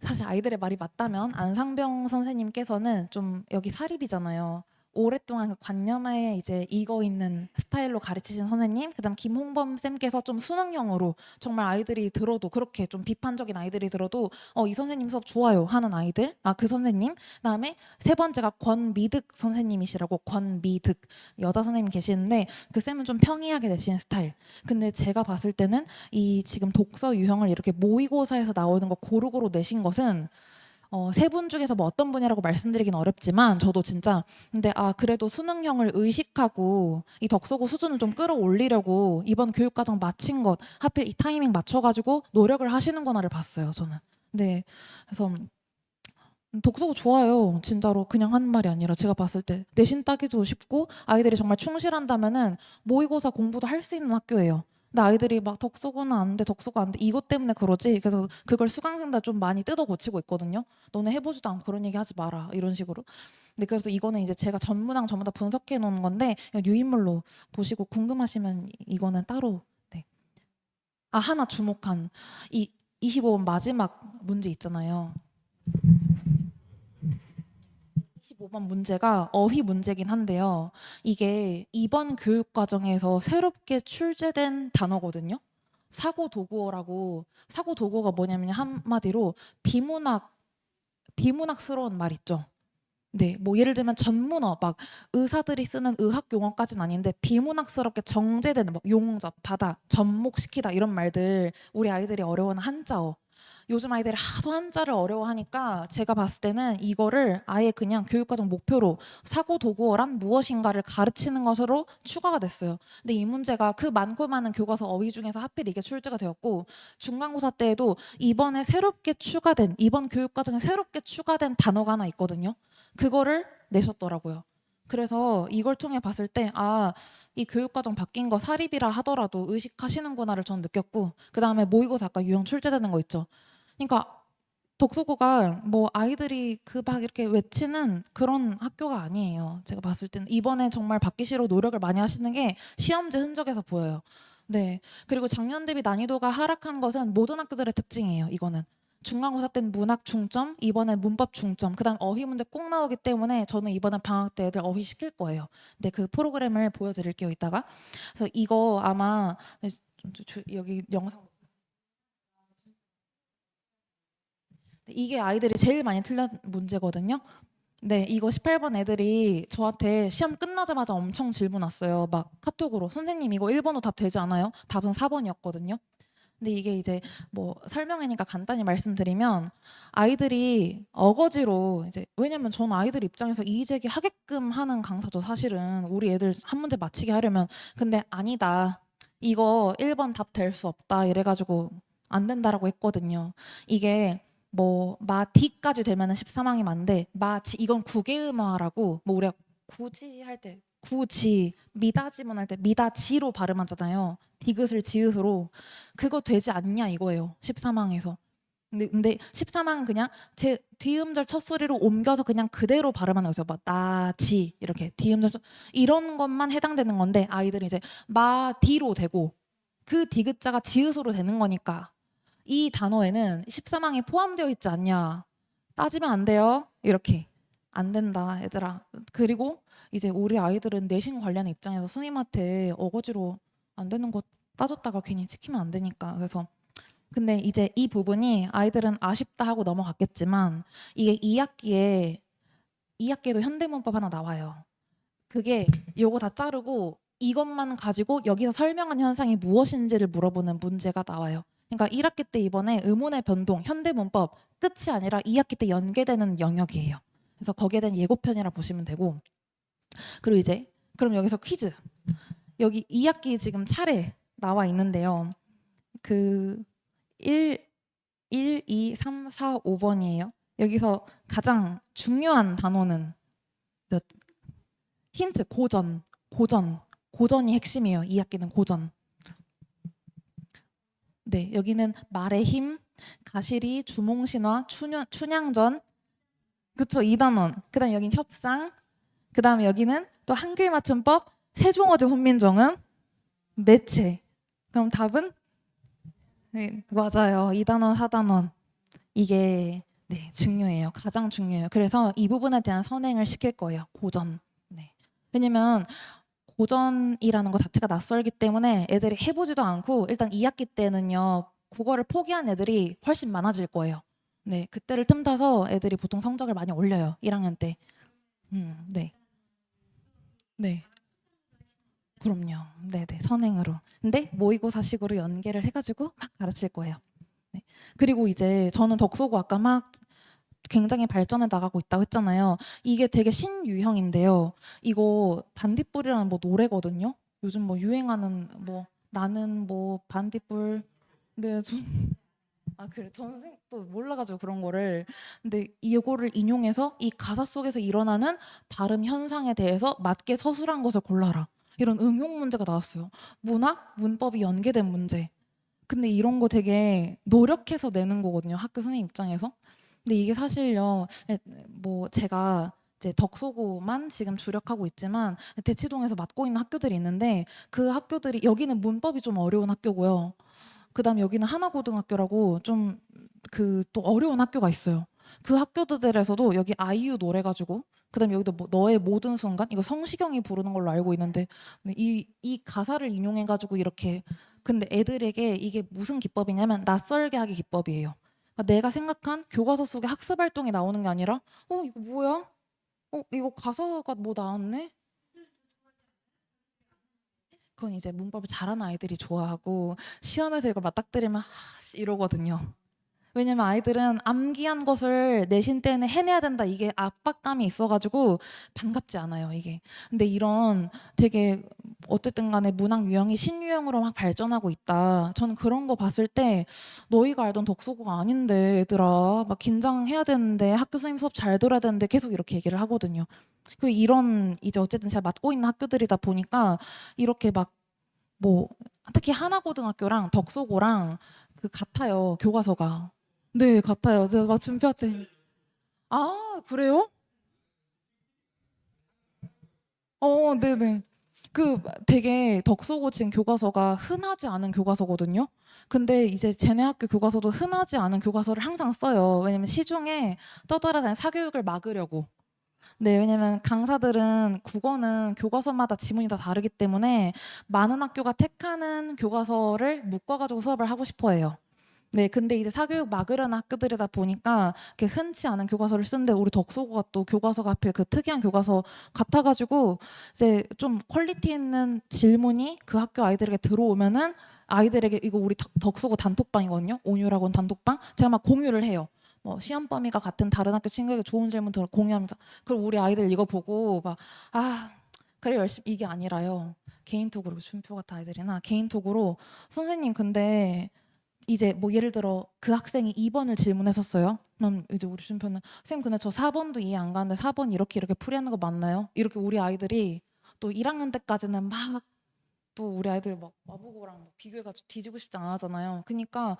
사실 아이들의 말이 맞다면 안상병 선생님께서는 좀 여기 사립이잖아요. 오랫동안 그 관념에 이제 익어 있는 스타일로 가르치신 선생님, 그다음 김홍범 쌤께서 좀 수능형으로 정말 아이들이 들어도 그렇게 좀 비판적인 아이들이 들어도 이 선생님 수업 좋아요 하는 아이들, 그 선생님. 그다음에 3번째가 권미득 선생님이시라고 권미득 여자 선생님 계시는데 그 쌤은 좀 평이하게 내시는 스타일. 근데 제가 봤을 때는 이 지금 독서 유형을 이렇게 모의고사에서 나오는 거 고루고루 내신 것은 3분 중에서 뭐 어떤 분이라고 말씀드리긴 어렵지만 저도 진짜 근데 그래도 수능형을 의식하고 이 덕소고 수준을 좀 끌어올리려고 이번 교육과정 마친 것 하필 이 타이밍 맞춰가지고 노력을 하시는구나를 봤어요 저는. 네, 그래서 독서가 좋아요. 진짜로 그냥 하는 말이 아니라 제가 봤을 때 내신 따기도 쉽고 아이들이 정말 충실한다면은 모의고사 공부도 할 수 있는 학교예요. 근데 아이들이 막 덕서고는 안 돼, 덕서고 안 돼. 이것 때문에 그러지. 그래서 그걸 수강생들 좀 많이 뜯어 고치고 있거든요. 너네 해보지도 않고 그런 얘기 하지 마라. 이런 식으로. 근데 그래서 이거는 이제 제가 전문항 전부 다 분석해 놓은 건데 유인물로 보시고 궁금하시면 이거는 따로. 네. 하나 주목한 이 25번 마지막 문제 있잖아요. 25번 문제가 어휘 문제긴 한데요. 이게 이번 교육 과정에서 새롭게 출제된 단어거든요. 사고 도구어라고 사고 도구어가 뭐냐면 한마디로 비문학스러운 말 있죠. 네, 뭐 예를 들면 전문어 막 의사들이 쓰는 의학 용어까지는 아닌데 비문학스럽게 정제되는 뭐 용접, 받아, 접목시키다 이런 말들 우리 아이들이 어려워하는 한자어. 요즘 아이들이 하도 한자를 어려워하니까 제가 봤을 때는 이거를 아예 그냥 교육과정 목표로 사고 도구어란 무엇인가를 가르치는 것으로 추가가 됐어요. 근데 이 문제가 그 많고 많은 교과서 어휘 중에서 하필 이게 출제가 되었고 중간고사 때에도 이번 교육과정에 새롭게 추가된 단어가 하나 있거든요. 그거를 내셨더라고요. 그래서 이걸 통해 봤을 때 이 교육과정 바뀐 거 사립이라 하더라도 의식하시는구나를 전 느꼈고 그 다음에 모의고사 아까 유형 출제되는 거 있죠. 그러니까 덕소고가 뭐 아이들이 그 막 이렇게 외치는 그런 학교가 아니에요. 제가 봤을 때는 이번에 정말 받기 싫어 노력을 많이 하시는 게 시험지 흔적에서 보여요. 네. 그리고 작년 대비 난이도가 하락한 것은 모든 학교들의 특징이에요. 이거는 중간고사 때는 문학 중점, 이번엔 문법 중점, 그다음 어휘 문제 꼭 나오기 때문에 저는 이번에 방학 때 애들 어휘 시킬 거예요. 근데 그 프로그램을 보여드릴게요 이따가. 그래서 이거 아마 여기 영상 이게 아이들이 제일 많이 틀린 문제거든요. 네, 이거 18번 애들이 저한테 시험 끝나자마자 엄청 질문 왔어요. 막 카톡으로 선생님 이거 1번호 답 되지 않아요? 답은 4번이었거든요. 근데 이게 이제 뭐 설명이니까 간단히 말씀드리면 아이들이 어거지로 이제 왜냐면 전 아이들 입장에서 이의 제기하게끔 하는 강사죠. 사실은 우리 애들 한 문제 맞히게 하려면 근데 아니다. 이거 1번 답 될 수 없다. 이래가지고 안 된다라고 했거든요. 이게 뭐 마디까지 되면은 13항이 만데 마지 이건 구개음화라고 뭐 우리가 굳이 할 때 구지 미다지문 할 때 미다지로 발음하잖아요. 디귿을 지읒으로 그거 되지 않냐 이거예요. 13항에서. 근데 13항은 그냥 제 뒤음절 첫 소리로 옮겨서 그냥 그대로 발음하는 거죠. 막 나지 이렇게 뒤음절 이런 것만 해당되는 건데 아이들이 이제 마디로 되고 그 디귿자가 지읒으로 되는 거니까 이 단어에는 13항이 포함되어 있지 않냐. 따지면 안 돼요. 이렇게. 안 된다, 얘들아. 그리고 이제 우리 아이들은 내신 관련 입장에서 선생님한테 어거지로 안 되는 거 따졌다가 괜히 찍히면 안 되니까. 그래서 근데 이제 이 부분이 아이들은 아쉽다 하고 넘어갔겠지만 이게 2학기에도 현대문법 하나 나와요. 그게 요거 다 자르고 이것만 가지고 여기서 설명한 현상이 무엇인지를 물어보는 문제가 나와요. 그러니까 1학기 때 이번에 의문의 변동, 현대문법 끝이 아니라 2학기 때 연계되는 영역이에요. 그래서 거기에 대한 예고편이라 보시면 되고 그리고 이제 그럼 여기서 퀴즈. 여기 2학기 지금 차례 나와 있는데요. 그 1, 2, 3, 4, 5번이에요. 여기서 가장 중요한 단어는 몇 힌트 고전이 핵심이에요. 2학기는 고전. 네, 여기는 말의 힘, 가시리, 주몽신화, 춘향전. 그쵸, 2단원. 그다음 여긴 협상. 그다음에 여기는 또 한글 맞춤법, 세종어제 훈민정음, 매체. 그럼 답은 네, 맞아요. 2단원, 4단원. 이게 네, 중요해요. 가장 중요해요. 그래서 이 부분에 대한 선행을 시킬 거예요. 고전. 네. 왜냐면 고전이라는 것 자체가 낯설기 때문에 애들이 해보지도 않고 일단 2학기 때는요 국어를 포기한 애들이 훨씬 많아질 거예요. 네, 그때를 틈타서 애들이 보통 성적을 많이 올려요. 1학년 때. 네, 네, 그럼요. 네, 네, 선행으로. 근데 모의고사식으로 연계를 해가지고 막 가르칠 거예요. 네. 그리고 이제 저는 덕소고 아까 막 굉장히 발전해 나가고 있다고 했잖아요. 이게 되게 신유형인데요. 이거 반딧불이라는 뭐 노래거든요. 요즘 뭐 유행하는 뭐 나는 뭐 반딧불 네, 아 그래 저는 또 몰라가지고 그런 거를 근데 이거를 인용해서 이 가사 속에서 일어나는 발음 현상에 대해서 맞게 서술한 것을 골라라 이런 응용 문제가 나왔어요. 문학 문법이 연계된 문제. 근데 이런 거 되게 노력해서 내는 거거든요. 학교 선생님 입장에서. 근데 이게 사실요, 뭐 제가 이제 덕소고만 지금 주력하고 있지만 대치동에서 맡고 있는 학교들이 있는데 그 학교들이 여기는 문법이 좀 어려운 학교고요. 그다음 여기는 하나고등학교라고 좀 그 또 어려운 학교가 있어요. 그 학교들에서도 여기 아이유 노래 가지고 그다음 여기도 뭐 너의 모든 순간 이거 성시경이 부르는 걸로 알고 있는데 이 가사를 인용해 가지고 이렇게 근데 애들에게 이게 무슨 기법이냐면 낯설게 하기 기법이에요. 그러니까 내가 생각한 교과서 속에 학습 활동이 나오는 게 아니라 이거 뭐야? 이거 가사가 뭐 나왔네? 그건 이제 문법을 잘하는 아이들이 좋아하고 시험에서 이걸 맞닥뜨리면 이러거든요. 왜냐면 아이들은 암기한 것을 내신 때는 해내야 된다 이게 압박감이 있어가지고 반갑지 않아요 이게. 근데 이런 되게 어쨌든 간에 문학 유형이 신유형으로 막 발전하고 있다. 저는 그런 거 봤을 때 너희가 알던 덕소고가 아닌데 얘들아 막 긴장해야 되는데 학교 선생님 수업 잘 들어야 되는데 계속 이렇게 얘기를 하거든요. 그 이런 이제 어쨌든 제가 맡고 있는 학교들이다 보니까 이렇게 막 뭐 특히 하나고등학교랑 덕소고랑 그 같아요 교과서가. 네, 같아요. 제가 막 준비할 때. 아, 그래요? 네네. 그 되게 덕소고침 교과서가 흔하지 않은 교과서거든요. 근데 이제 쟤네 학교 교과서도 흔하지 않은 교과서를 항상 써요. 왜냐면 시중에 떠돌아다니는 사교육을 막으려고. 네, 왜냐면 강사들은 국어는 교과서마다 지문이 다 다르기 때문에 많은 학교가 택하는 교과서를 묶어가지고 수업을 하고 싶어 해요. 네, 근데 이제 사교육 막으려는 학교들이다 보니까 이렇게 흔치 않은 교과서를 쓰는데 우리 덕소고가 또 교과서가 하필 그 특이한 교과서 같아가지고 이제 좀 퀄리티 있는 질문이 그 학교 아이들에게 들어오면은 아이들에게 이거 우리 덕소고 단톡방이거든요. 온유라고는 단톡방. 제가 막 공유를 해요. 뭐 시험 범위가 같은 다른 학교 친구에게 좋은 질문 들어 공유합니다. 그럼 우리 아이들 이거 보고 막 그래 열심히 이게 아니라요. 개인톡으로 준표 같은 아이들이나 개인톡으로 선생님 근데 이제 뭐 예를 들어 그 학생이 2번을 질문했었어요. 그럼 이제 우리 준표는 선생님 근데 저 4번도 이해 안 가는데 4번 이렇게 풀이하는 거 맞나요? 이렇게 우리 아이들이 또 1학년 때까지는 막 또 우리 아이들 막 마부고랑 뭐 비교해가지고 뒤지고 싶지 않아 하잖아요. 그러니까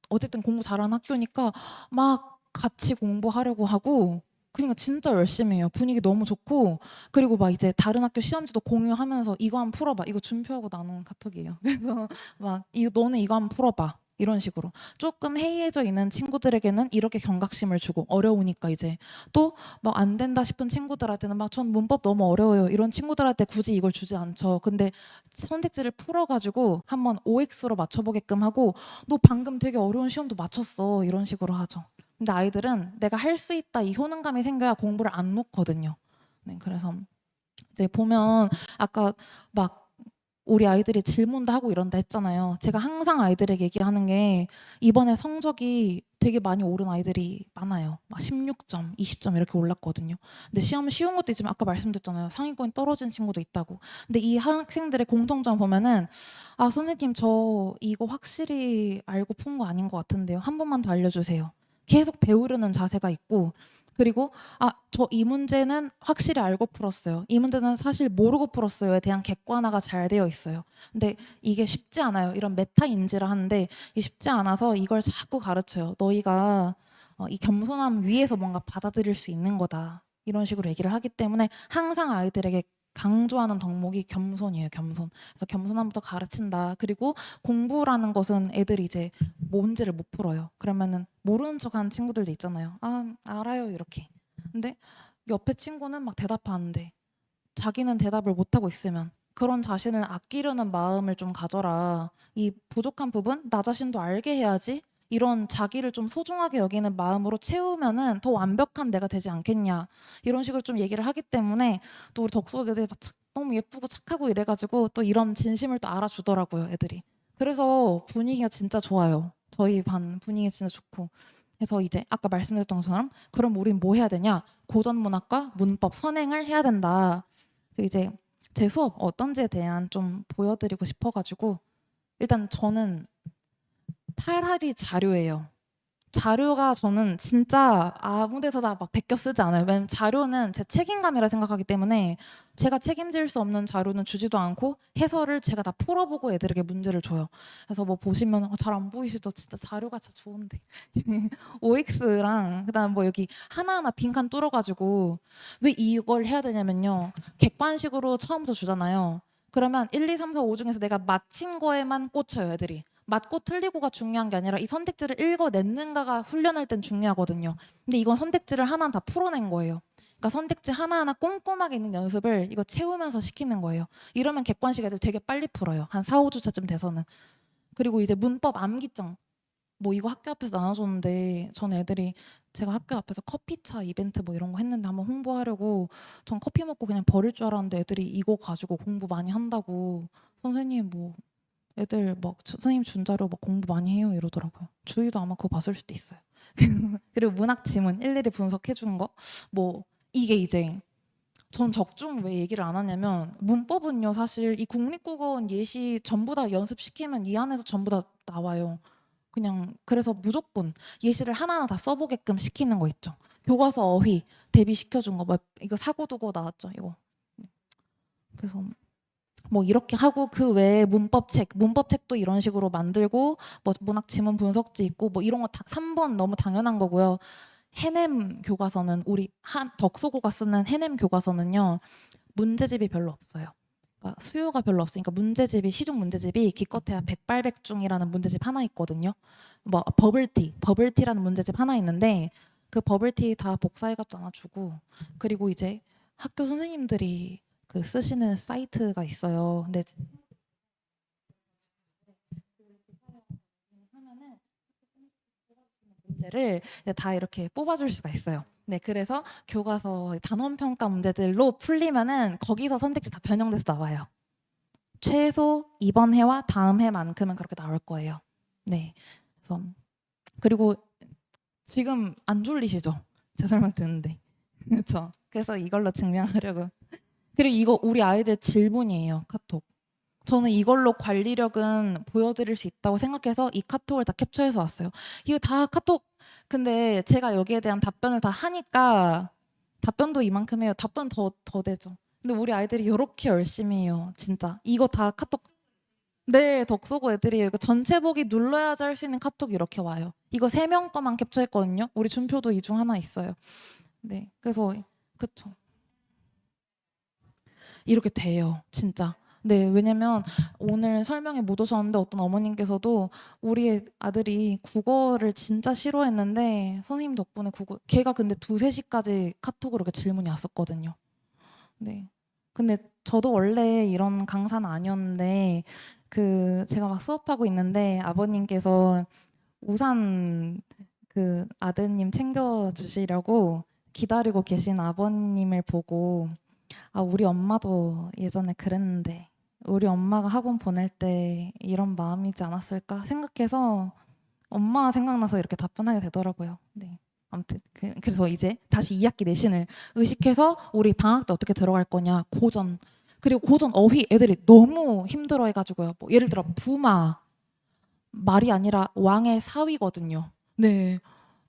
어쨌든 공부 잘하는 학교니까 막 같이 공부하려고 하고 그러니까 진짜 열심히 해요. 분위기 너무 좋고 그리고 막 이제 다른 학교 시험지도 공유하면서 이거 한번 풀어봐. 이거 준표하고 나눈 카톡이에요. 그래서 막 이거 너는 이거 한번 풀어봐. 이런 식으로 조금 해이해져 있는 친구들에게는 이렇게 경각심을 주고 어려우니까 이제 또 막 안 된다 싶은 친구들한테는 막 전 문법 너무 어려워요 이런 친구들한테 굳이 이걸 주지 않죠. 근데 선택지를 풀어가지고 한번 OX로 맞춰보게끔 하고 너 방금 되게 어려운 시험도 맞췄어 이런 식으로 하죠. 근데 아이들은 내가 할 수 있다 이 효능감이 생겨야 공부를 안 놓거든요. 네, 그래서 이제 보면 아까 막 우리 아이들이 질문도 하고 이런다 했잖아요. 제가 항상 아이들에게 얘기하는 게 이번에 성적이 되게 많이 오른 아이들이 많아요. 막 16점, 20점 이렇게 올랐거든요. 근데 시험 쉬운 것도 있지만 아까 말씀드렸잖아요. 상위권 떨어진 친구도 있다고. 근데 이 학생들의 공통점 보면은 선생님 저 이거 확실히 알고 푼 거 아닌 것 같은데요. 한 번만 더 알려주세요. 계속 배우려는 자세가 있고 그리고 저 이 문제는 확실히 알고 풀었어요. 이 문제는 사실 모르고 풀었어요에 대한 객관화가 잘 되어 있어요. 근데 이게 쉽지 않아요. 이런 메타 인지를 하는데 이게 쉽지 않아서 이걸 자꾸 가르쳐요. 너희가 이 겸손함 위에서 뭔가 받아들일 수 있는 거다. 이런 식으로 얘기를 하기 때문에 항상 아이들에게 강조하는 덕목이 겸손이에요, 겸손. 그래서 겸손함부터 가르친다. 그리고 공부라는 것은 애들이 이제 문제를 못 풀어요. 그러면은 모르는 척하는 친구들도 있잖아요. 알아요 이렇게. 근데 옆에 친구는 막 대답하는데 자기는 대답을 못 하고 있으면 그런 자신을 아끼려는 마음을 좀 가져라. 이 부족한 부분 나 자신도 알게 해야지. 이런 자기를 좀 소중하게 여기는 마음으로 채우면은 더 완벽한 내가 되지 않겠냐. 이런 식으로 좀 얘기를 하기 때문에 또 우리 덕수가 애들이 너무 예쁘고 착하고 이래가지고 또 이런 진심을 또 알아주더라고요, 애들이. 그래서 분위기가 진짜 좋아요. 저희 반 분위기 진짜 좋고. 그래서 이제 아까 말씀드렸던 것처럼 그럼 우린 뭐 해야 되냐? 고전문학과 문법 선행을 해야 된다. 그래서 이제 제 수업 어떤지에 대한 좀 보여드리고 싶어가지고 일단 저는 8할이 자료예요. 자료가 저는 진짜 아무 데서나 막 베껴 쓰지 않아요. 왜냐면 자료는 제 책임감이라 생각하기 때문에 제가 책임질 수 없는 자료는 주지도 않고 해설을 제가 다 풀어보고 애들에게 문제를 줘요. 그래서 뭐 보시면 잘 안 보이시죠? 진짜 자료가 진짜 좋은데. OX랑 그다음 뭐 여기 하나하나 빈칸 뚫어가지고 왜 이걸 해야 되냐면요. 객관식으로 처음부터 주잖아요. 그러면 1, 2, 3, 4, 5 중에서 내가 맞힌 거에만 꽂혀요, 애들이. 맞고 틀리고가 중요한 게 아니라 이 선택지를 읽어냈는가가 훈련할 땐 중요하거든요. 근데 이건 선택지를 하나 다 풀어낸 거예요. 그러니까 선택지 하나하나 꼼꼼하게 있는 연습을 이거 채우면서 시키는 거예요. 이러면 객관식 애들 되게 빨리 풀어요. 한 4, 5주차쯤 돼서는. 그리고 이제 문법 암기장. 뭐 이거 학교 앞에서 나눠줬는데 전 애들이 제가 학교 앞에서 커피차 이벤트 뭐 이런 거 했는데 한번 홍보하려고 전 커피 먹고 그냥 버릴 줄 알았는데 애들이 이거 가지고 공부 많이 한다고 선생님 뭐 애들 막 선생님 준 자료 막 공부 많이 해요 이러더라고요. 주희도 아마 그거 봤을 수도 있어요. 그리고 문학 지문 일일이 분석해 주는 거. 뭐 이게 이제 전 적중 왜 얘기를 안 하냐면 문법은요 사실 이 국립국어원 예시 전부 다 연습시키면 이 안에서 전부 다 나와요. 그냥 그래서 무조건 예시를 하나하나 다 써보게끔 시키는 거 있죠. 교과서 어휘 대비시켜준 거 뭐 이거 사고도고 나왔죠 이거. 그래서 뭐 이렇게 하고 그 외에 문법책도 이런 식으로 만들고 뭐 문학 지문 분석지 있고 뭐 이런 거 3번 너무 당연한 거고요. 해냄 교과서는 우리 한 덕소고가 쓰는 해냄 교과서는요. 문제집이 별로 없어요. 그러니까 수요가 별로 없으니까 문제집이 시중 문제집이 기껏해야 백발백중이라는 문제집 하나 있거든요. 뭐 버블티라는 문제집 하나 있는데 그 버블티 다 복사해갖고 나눠주고 그리고 이제 학교 선생님들이 그 쓰시는 사이트가 있어요. 근데 하면은 문제를 다 이렇게 뽑아줄 수가 있어요. 네, 그래서 교과서 단원 평가 문제들로 풀리면은 거기서 선택지 다 변형돼서 나와요. 최소 이번 해와 다음 해만큼은 그렇게 나올 거예요. 네, 그래서 그리고 지금 안 졸리시죠? 제 설명 듣는데, 그렇죠? 그래서 이걸로 증명하려고. 그리고 이거 우리 아이들 질문이에요, 카톡. 저는 이걸로 관리력은 보여드릴 수 있다고 생각해서 이 카톡을 다 캡처해서 왔어요. 이거 다 카톡. 근데 제가 여기에 대한 답변을 다 하니까 답변도 이만큼 해요. 답변 더 되죠. 근데 우리 아이들이 이렇게 열심히 해요. 진짜. 이거 다 카톡. 네, 덕소고 애들이 이거 전체 보기 눌러야지 할 수 있는 카톡 이렇게 와요. 이거 3명 거만 캡처했거든요. 우리 준표도 이 중 하나 있어요. 네, 그래서 그쵸. 이렇게 돼요, 진짜. 네, 왜냐면 오늘 설명에 못 오셨는데 어떤 어머님께서도 우리 아들이 국어를 진짜 싫어했는데 선생님 덕분에 걔가 근데 2, 3시까지 카톡으로 이렇게 질문이 왔었거든요. 네. 근데 저도 원래 이런 강사는 아니었는데 그 제가 막 수업하고 있는데 아버님께서 우산 그 아드님 챙겨 주시려고 기다리고 계신 아버님을 보고 아, 우리 엄마도 예전에 그랬는데 우리 엄마가 학원 보낼 때 이런 마음이지 않았을까 생각해서 엄마 생각나서 이렇게 답변하게 되더라고요. 네. 아무튼 그래서 이제 다시 2학기 내신을 의식해서 우리 방학 때 어떻게 들어갈 거냐 고전 그리고 고전 어휘 애들이 너무 힘들어해가지고요. 뭐 예를 들어 부마 말이 아니라 왕의 사위거든요. 네.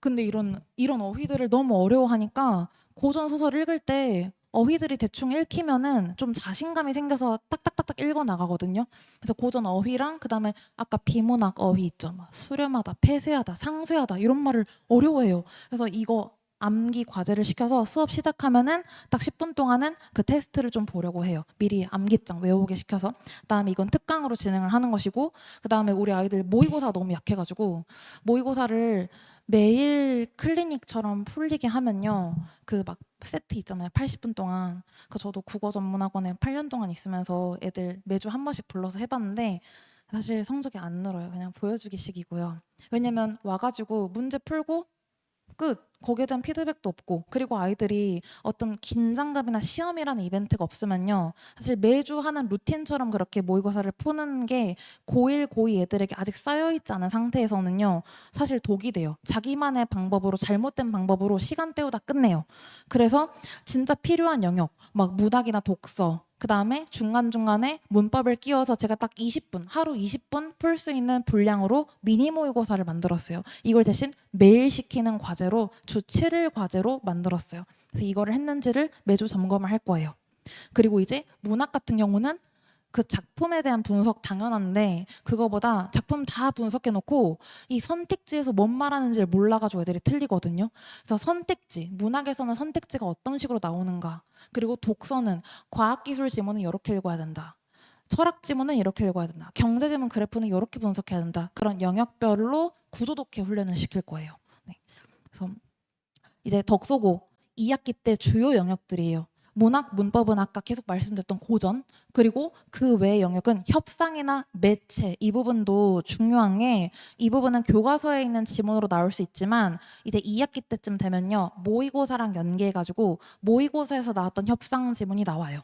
근데 이런 어휘들을 너무 어려워하니까 고전 소설 읽을 때 어휘들이 대충 읽히면은 좀 자신감이 생겨서 딱딱딱딱 읽어 나가거든요. 그래서 고전 어휘랑 그다음에 아까 비문학 어휘 있죠. 막 수렴하다, 폐쇄하다, 상쇄하다 이런 말을 어려워해요. 그래서 이거 암기 과제를 시켜서 수업 시작하면은 딱 10분 동안은 그 테스트를 좀 보려고 해요. 미리 암기장 외우게 시켜서. 그다음에 이건 특강으로 진행을 하는 것이고 그다음에 우리 아이들 모의고사 너무 약해가지고 모의고사를 매일 클리닉처럼 풀리게 하면요. 그 막 세트 있잖아요. 80분 동안. 그 저도 국어 전문학원에 8년 동안 있으면서 애들 매주 한 번씩 불러서 해봤는데 사실 성적이 안 늘어요. 그냥 보여주기식이고요. 왜냐면 와가지고 문제 풀고 끝. 거기에 대한 피드백도 없고 그리고 아이들이 어떤 긴장감이나 시험이라는 이벤트가 없으면요. 사실 매주 하는 루틴처럼 그렇게 모의고사를 푸는 게 고1, 고2 애들에게 아직 쌓여있지 않은 상태에서는요. 사실 독이 돼요. 자기만의 방법으로 잘못된 방법으로 시간 때우다 끝내요. 그래서 진짜 필요한 영역 막 문학이나 독서 그다음에 중간중간에 문법을 끼워서 제가 딱 20분, 하루 20분 풀 수 있는 분량으로 미니 모의고사를 만들었어요. 이걸 대신 매일 시키는 과제로 주 7일 과제로 만들었어요. 그래서 이거를 했는지를 매주 점검을 할 거예요. 그리고 이제 문학 같은 경우는 그 작품에 대한 분석 당연한데 그거보다 작품 다 분석해 놓고 이 선택지에서 뭔 말하는지를 몰라가지고 애들이 틀리거든요. 그래서 선택지, 문학에서는 선택지가 어떤 식으로 나오는가 그리고 독서는 과학기술 지문은 이렇게 읽어야 된다. 철학 지문은 이렇게 읽어야 된다. 경제 지문 그래프는 이렇게 분석해야 된다. 그런 영역별로 구조독해 훈련을 시킬 거예요. 네. 그래서 이제 덕소고 2학기 때 주요 영역들이에요. 문학, 문법은 아까 계속 말씀드렸던 고전 그리고 그 외의 영역은 협상이나 매체 이 부분도 중요한 게 이 부분은 교과서에 있는 지문으로 나올 수 있지만 이제 2학기 때쯤 되면요 모의고사랑 연계해가지고 모의고사에서 나왔던 협상 지문이 나와요.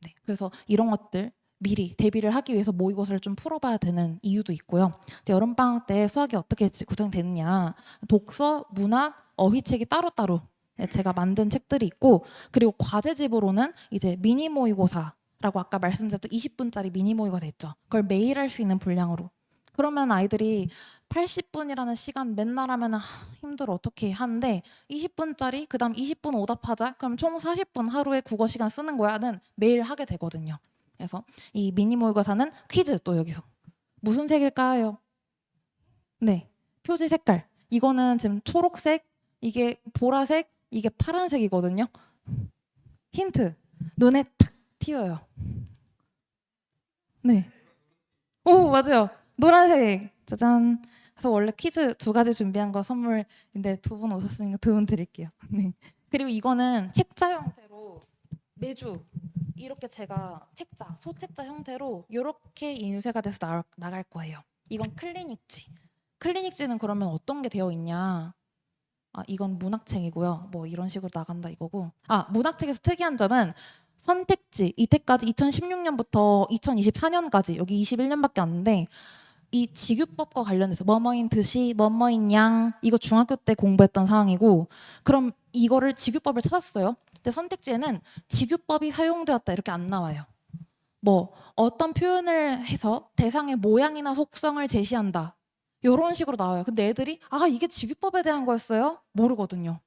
네, 그래서 이런 것들 미리 대비를 하기 위해서 모의고사를 좀 풀어봐야 되는 이유도 있고요. 여름방학 때 수학이 어떻게 구성되느냐 독서, 문학, 어휘책이 따로따로 제가 만든 책들이 있고 그리고 과제집으로는 이제 미니 모의고사라고 아까 말씀드렸던 20분짜리 미니 모의고사 있죠. 그걸 매일 할 수 있는 분량으로 그러면 아이들이 80분이라는 시간 맨날 하면 힘들어 어떻게 하는데 20분짜리 그다음 20분 오답하자 그럼 총 40분 하루에 국어 시간 쓰는 거야는 매일 하게 되거든요. 그래서 이 미니 모의고사는 퀴즈 또 여기서 무슨 색일까요? 네, 표지 색깔. 이거는 지금 초록색, 이게 보라색, 이게 파란색이거든요. 힌트. 눈에 탁 띄어요. 네. 오, 맞아요. 노란색. 짜잔. 그래서 원래 퀴즈 두 가지 준비한 거 선물인데 두 분 오셨으니까 두 분 드릴게요. 네. 그리고 이거는 책자 형태로 매주 이렇게 제가 책자, 소책자 형태로 이렇게 인쇄가 돼서 나갈 거예요. 이건 클리닉지. 클리닉지는 그러면 어떤 게 되어 있냐? 아, 이건 문학책이고요. 뭐 이런 식으로 나간다 이거고. 아, 문학책에서 특이한 점은 선택지 이때까지 2016년부터 2024년까지 여기 21년밖에 안 됐는데 이 직유법과 관련해서 뭐뭐인 듯이 뭐뭐인 양 이거 중학교 때 공부했던 사항이고 그럼 이거를 직유법을 찾았어요. 근데 선택지에는 직유법이 사용되었다 이렇게 안 나와요. 뭐 어떤 표현을 해서 대상의 모양이나 속성을 제시한다. 이런 식으로 나와요. 근데 애들이 아 이게 직유법에 대한 거였어요? 모르거든요.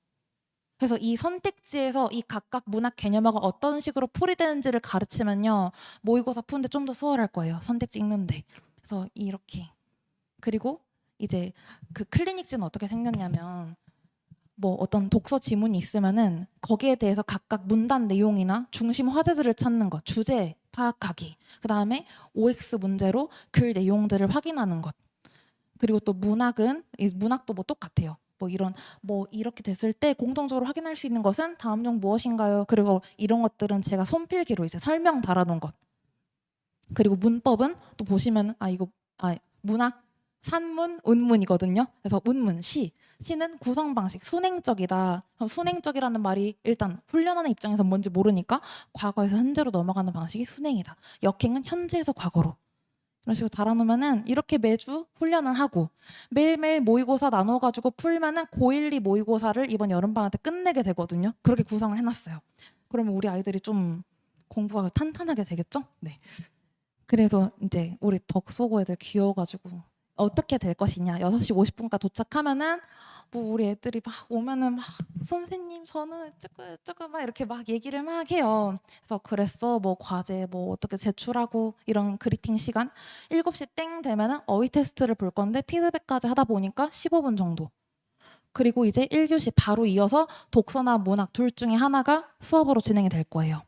그래서 이 선택지에서 이 각각 문학 개념화가 어떤 식으로 풀이되는지를 가르치면요. 모의고사 푸는데 좀 더 수월할 거예요. 선택지 읽는데. 그래서 이렇게. 그리고 이제 그 클리닉지는 어떻게 생겼냐면 뭐 어떤 독서 지문이 있으면은 거기에 대해서 각각 문단 내용이나 중심 화제들을 찾는 것, 주제 파악하기. 그다음에 OX 문제로 글 내용들을 확인하는 것. 그리고 또 문학은 이 문학도 뭐 똑같아요. 뭐 이런 뭐 이렇게 됐을 때 공통적으로 확인할 수 있는 것은 다음 중 무엇인가요? 그리고 이런 것들은 제가 손필기로 이제 설명 달아놓은 것. 그리고 문법은 또 보시면 아 이거 아 문학 산문 운문이거든요. 그래서 운문 시는 구성 방식 순행적이다. 그럼 순행적이라는 말이 일단 훈련하는 입장에서 뭔지 모르니까 과거에서 현재로 넘어가는 방식이 순행이다. 역행은 현재에서 과거로. 이런 식으로 달아놓으면은 이렇게 매주 훈련을 하고 매일매일 모의고사 나눠가지고 풀면은 고1, 2 모의고사를 이번 여름방학 때 끝내게 되거든요. 그렇게 구성을 해놨어요. 그러면 우리 아이들이 좀 공부가 탄탄하게 되겠죠? 네. 그래서 이제 우리 덕소고 애들 귀여워가지고 어떻게 될 것이냐 6시 50분까지 도착하면은 뭐 우리 애들이 막 오면은 막 선생님 저는 어쩌고 막 이렇게 막 얘기를 막 해요. 그래서 그랬어 뭐 과제 뭐 어떻게 제출하고 이런 그리팅 시간 7시 땡 되면은 어휘 테스트를 볼 건데 피드백까지 하다 보니까 15분 정도. 그리고 이제 1교시 바로 이어서 독서나 문학 둘 중에 하나가 수업으로 진행이 될 거예요.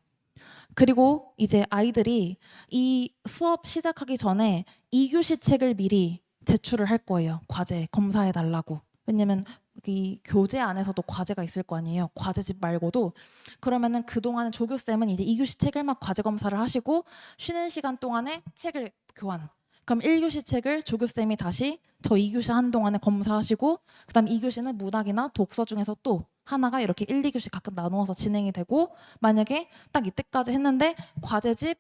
그리고 이제 아이들이 이 수업 시작하기 전에 2교시 책을 미리 제출을 할 거예요. 과제 검사해 달라고. 왜냐면 이 교재 안에서도 과제가 있을 거 아니에요. 과제집 말고도. 그러면은 그동안은 조교쌤은 이제 2교시 책을 막 과제 검사를 하시고 쉬는 시간 동안에 책을 교환. 그럼 1교시 책을 조교쌤이 다시 저 2교시 한동안에 검사하시고 그다음 2교시는 문학이나 독서 중에서 또 하나가 이렇게 1, 2교시 각각 나누어서 진행이 되고 만약에 딱 이때까지 했는데 과제집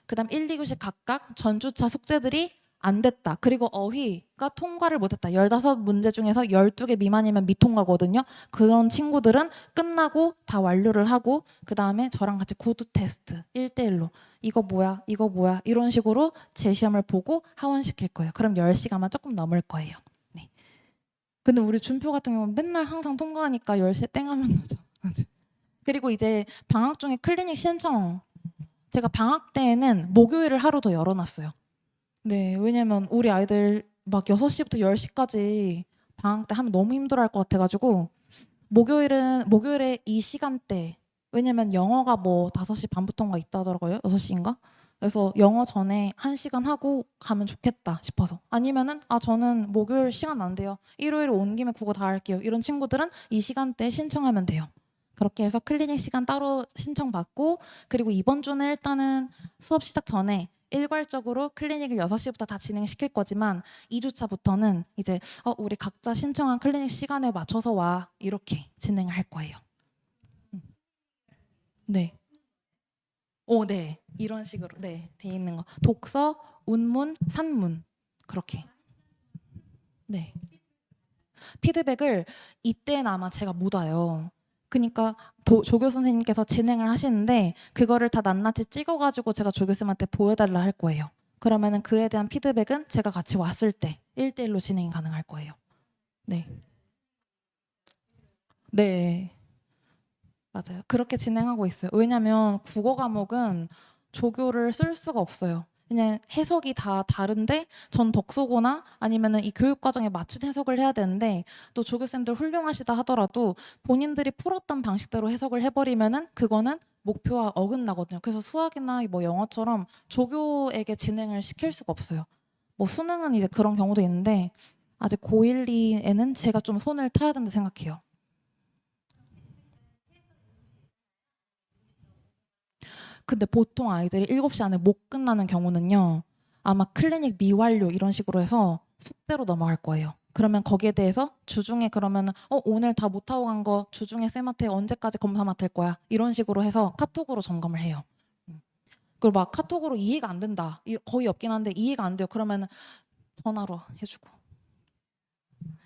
그다음 1, 2교시 각각 전주차 숙제들이 안 됐다. 그리고 어휘가 통과를 못했다. 15문제 중에서 12개 미만이면 미통과거든요. 그런 친구들은 끝나고 다 완료를 하고 그 다음에 저랑 같이 구두 테스트 1대1로 이거 뭐야 이거 뭐야 이런 식으로 제 시험을 보고 하원시킬 거예요. 그럼 10시간만 조금 넘을 거예요. 네. 근데 우리 준표 같은 경우는 맨날 항상 통과하니까 10시에 땡 하면 되죠. 그리고 이제 방학 중에 클리닉 신청 제가 방학 때에는 목요일을 하루 더 열어놨어요. 네, 왜냐면 우리 아이들 막 6시부터 10시까지 방학 때 하면 너무 힘들어할 것 같아가지고 목요일에 이 시간대 왜냐면 영어가 뭐 5시 반부터인가 있다 하더라고요. 6시인가? 그래서 영어 전에 1시간 하고 가면 좋겠다 싶어서 아니면은 아 저는 목요일 시간 안 돼요. 일요일 온 김에 국어 다 할게요. 이런 친구들은 이 시간대에 신청하면 돼요. 그렇게 해서 클리닉 시간 따로 신청받고 그리고 이번 주는 일단은 수업 시작 전에 일괄적으로 클리닉을 6시부터 다 진행시킬 거지만 2주차부터는 이제 우리 각자 신청한 클리닉 시간에 맞춰서 와 이렇게 진행을 할 거예요. 네. 오, 네. 이런 식으로 네, 돼 있는 거. 독서, 운문, 산문. 그렇게. 네. 피드백을 이때는 아마 제가 못 와요. 그러니까 조교 선생님께서 진행을 하시는데 그거를 다 낱낱이 찍어가지고 제가 조교쌤한테 보여달라 할 거예요. 그러면은 그에 대한 피드백은 제가 같이 왔을 때 1대1로 진행이 가능할 거예요. 네. 네. 맞아요. 그렇게 진행하고 있어요. 왜냐면 국어 과목은 조교를 쓸 수가 없어요. 그냥 해석이 다 다른데 전 덕소고나 아니면은 이 교육 과정에 맞춘 해석을 해야 되는데 또 조교쌤들 훌륭하시다 하더라도 본인들이 풀었던 방식대로 해석을 해버리면은 그거는 목표와 어긋나거든요. 그래서 수학이나 뭐 영어처럼 조교에게 진행을 시킬 수가 없어요. 뭐 수능은 이제 그런 경우도 있는데 아직 고1, 2에는 제가 좀 손을 타야 된다 생각해요. 근데 보통 아이들이 7시 안에 못 끝나는 경우는요. 아마 클리닉 미완료 이런 식으로 해서 숙제로 넘어갈 거예요. 그러면 거기에 대해서 주중에 그러면 오늘 다 못하고 간 거 주중에 쌤한테 언제까지 검사 맡을 거야 이런 식으로 해서 카톡으로 점검을 해요. 그리고 막 카톡으로 이해가 안 된다 거의 없긴 한데 이해가 안 돼요. 그러면 전화로 해주고.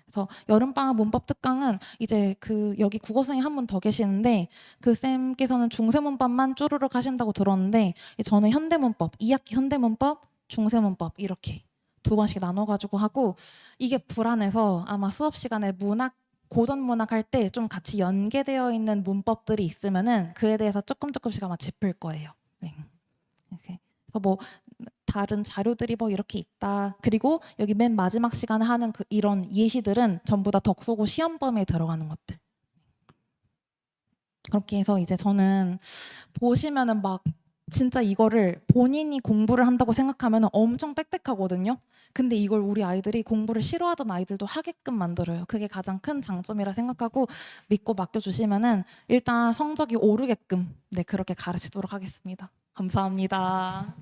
그래서 여름방학 문법 특강은 이제 그 여기 국어선생님 한 분 더 계시는데 그 쌤께서는 중세문법만 쪼르륵 하신다고 들었는데 저는 현대문법 2학기 현대문법 중세문법 이렇게 두 번씩 나눠가지고 하고 이게 불안해서 아마 수업 시간에 문학 고전 문학 할 때 좀 같이 연계되어 있는 문법들이 있으면은 그에 대해서 조금씩 아마 짚을 거예요. 네. 이렇게. 그래서 뭐 다른 자료들이 뭐 이렇게 있다. 그리고 여기 맨 마지막 시간에 하는 그 이런 예시들은 전부 다 덕소고 시험 범위에 들어가는 것들. 그렇게 해서 이제 저는 보시면은 막 진짜 이거를 본인이 공부를 한다고 생각하면 엄청 빽빽하거든요. 근데 이걸 우리 아이들이 공부를 싫어하던 아이들도 하게끔 만들어요. 그게 가장 큰 장점이라 생각하고 믿고 맡겨주시면은 일단 성적이 오르게끔 네 그렇게 가르치도록 하겠습니다. 감사합니다.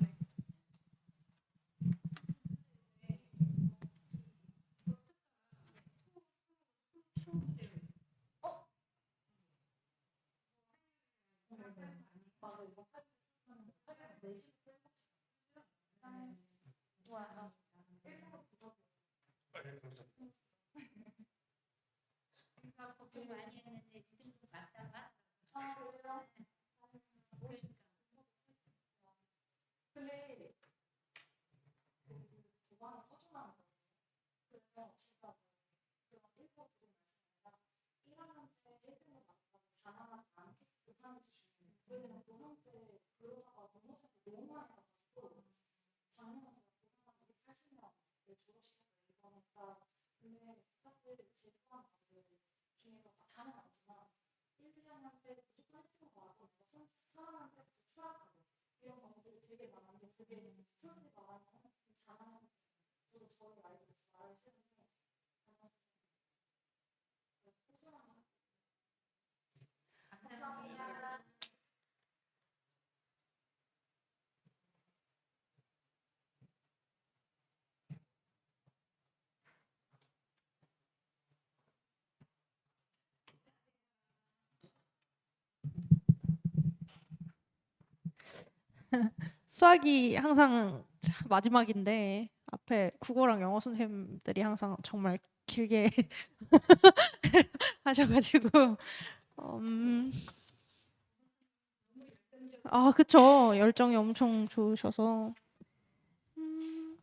수학이 항상 마지막인데 앞에 국어랑 영어 선생님들이 항상 정말 길게 하셔가지고 음, 아 그쵸 열정이 엄청 좋으셔서 음,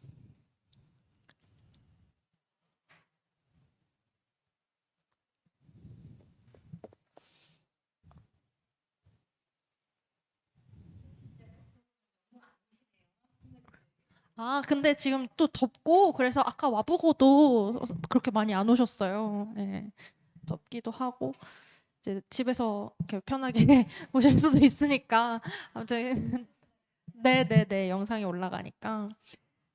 아 근데 지금 또 덥고 그래서 아까 와보고도 그렇게 많이 안 오셨어요. 예, 덥기도 하고 이제 집에서 이렇게 편하게 보실 수도 있으니까 아무튼 네네네 영상이 올라가니까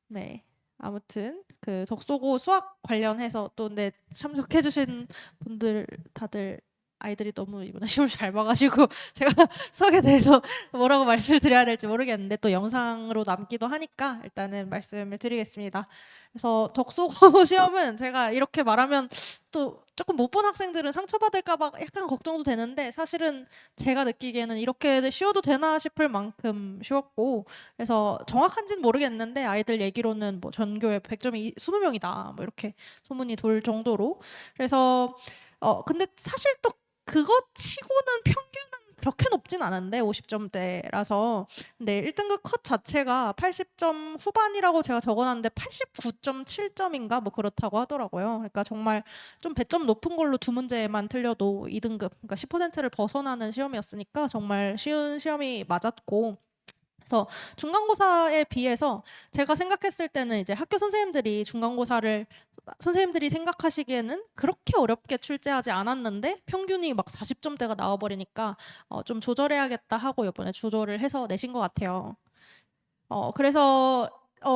네. 아무튼 그 덕소고 수학 관련해서 또 근데 참석해 주신 분들 다들 아이들이 너무 이번에 시험을 잘 봐가지고 제가 수학에 대해서 뭐라고 말씀을 드려야 될지 모르겠는데 또 영상으로 남기도 하니까 일단은 말씀을 드리겠습니다. 그래서 덕소고 시험은 제가 이렇게 말하면 또 조금 못 본 학생들은 상처받을까 봐 약간 걱정도 되는데 사실은 제가 느끼기에는 이렇게 쉬워도 되나 싶을 만큼 쉬웠고 그래서 정확한지는 모르겠는데 아이들 얘기로는 뭐 전교에 100점이 20명이다 뭐 이렇게 소문이 돌 정도로 그래서 근데 사실 또 그거 치고는 평균은 그렇게 높진 않은데 50점대라서 근데 1등급 컷 자체가 80점 후반이라고 제가 적어놨는데 89.7점인가 뭐 그렇다고 하더라고요. 그러니까 정말 좀 배점 높은 걸로 두 문제만 틀려도 2등급 그러니까 10%를 벗어나는 시험이었으니까 정말 쉬운 시험이 맞았고 그래서 중간고사에 비해서 제가 생각했을 때는 이제 학교 선생님들이 중간고사를 선생님들이 생각하시기에는 그렇게 어렵게 출제하지 않았는데 평균이 막 40점대가 나와버리니까 좀 조절해야겠다 하고 이번에 조절을 해서 내신 것 같아요. 그래서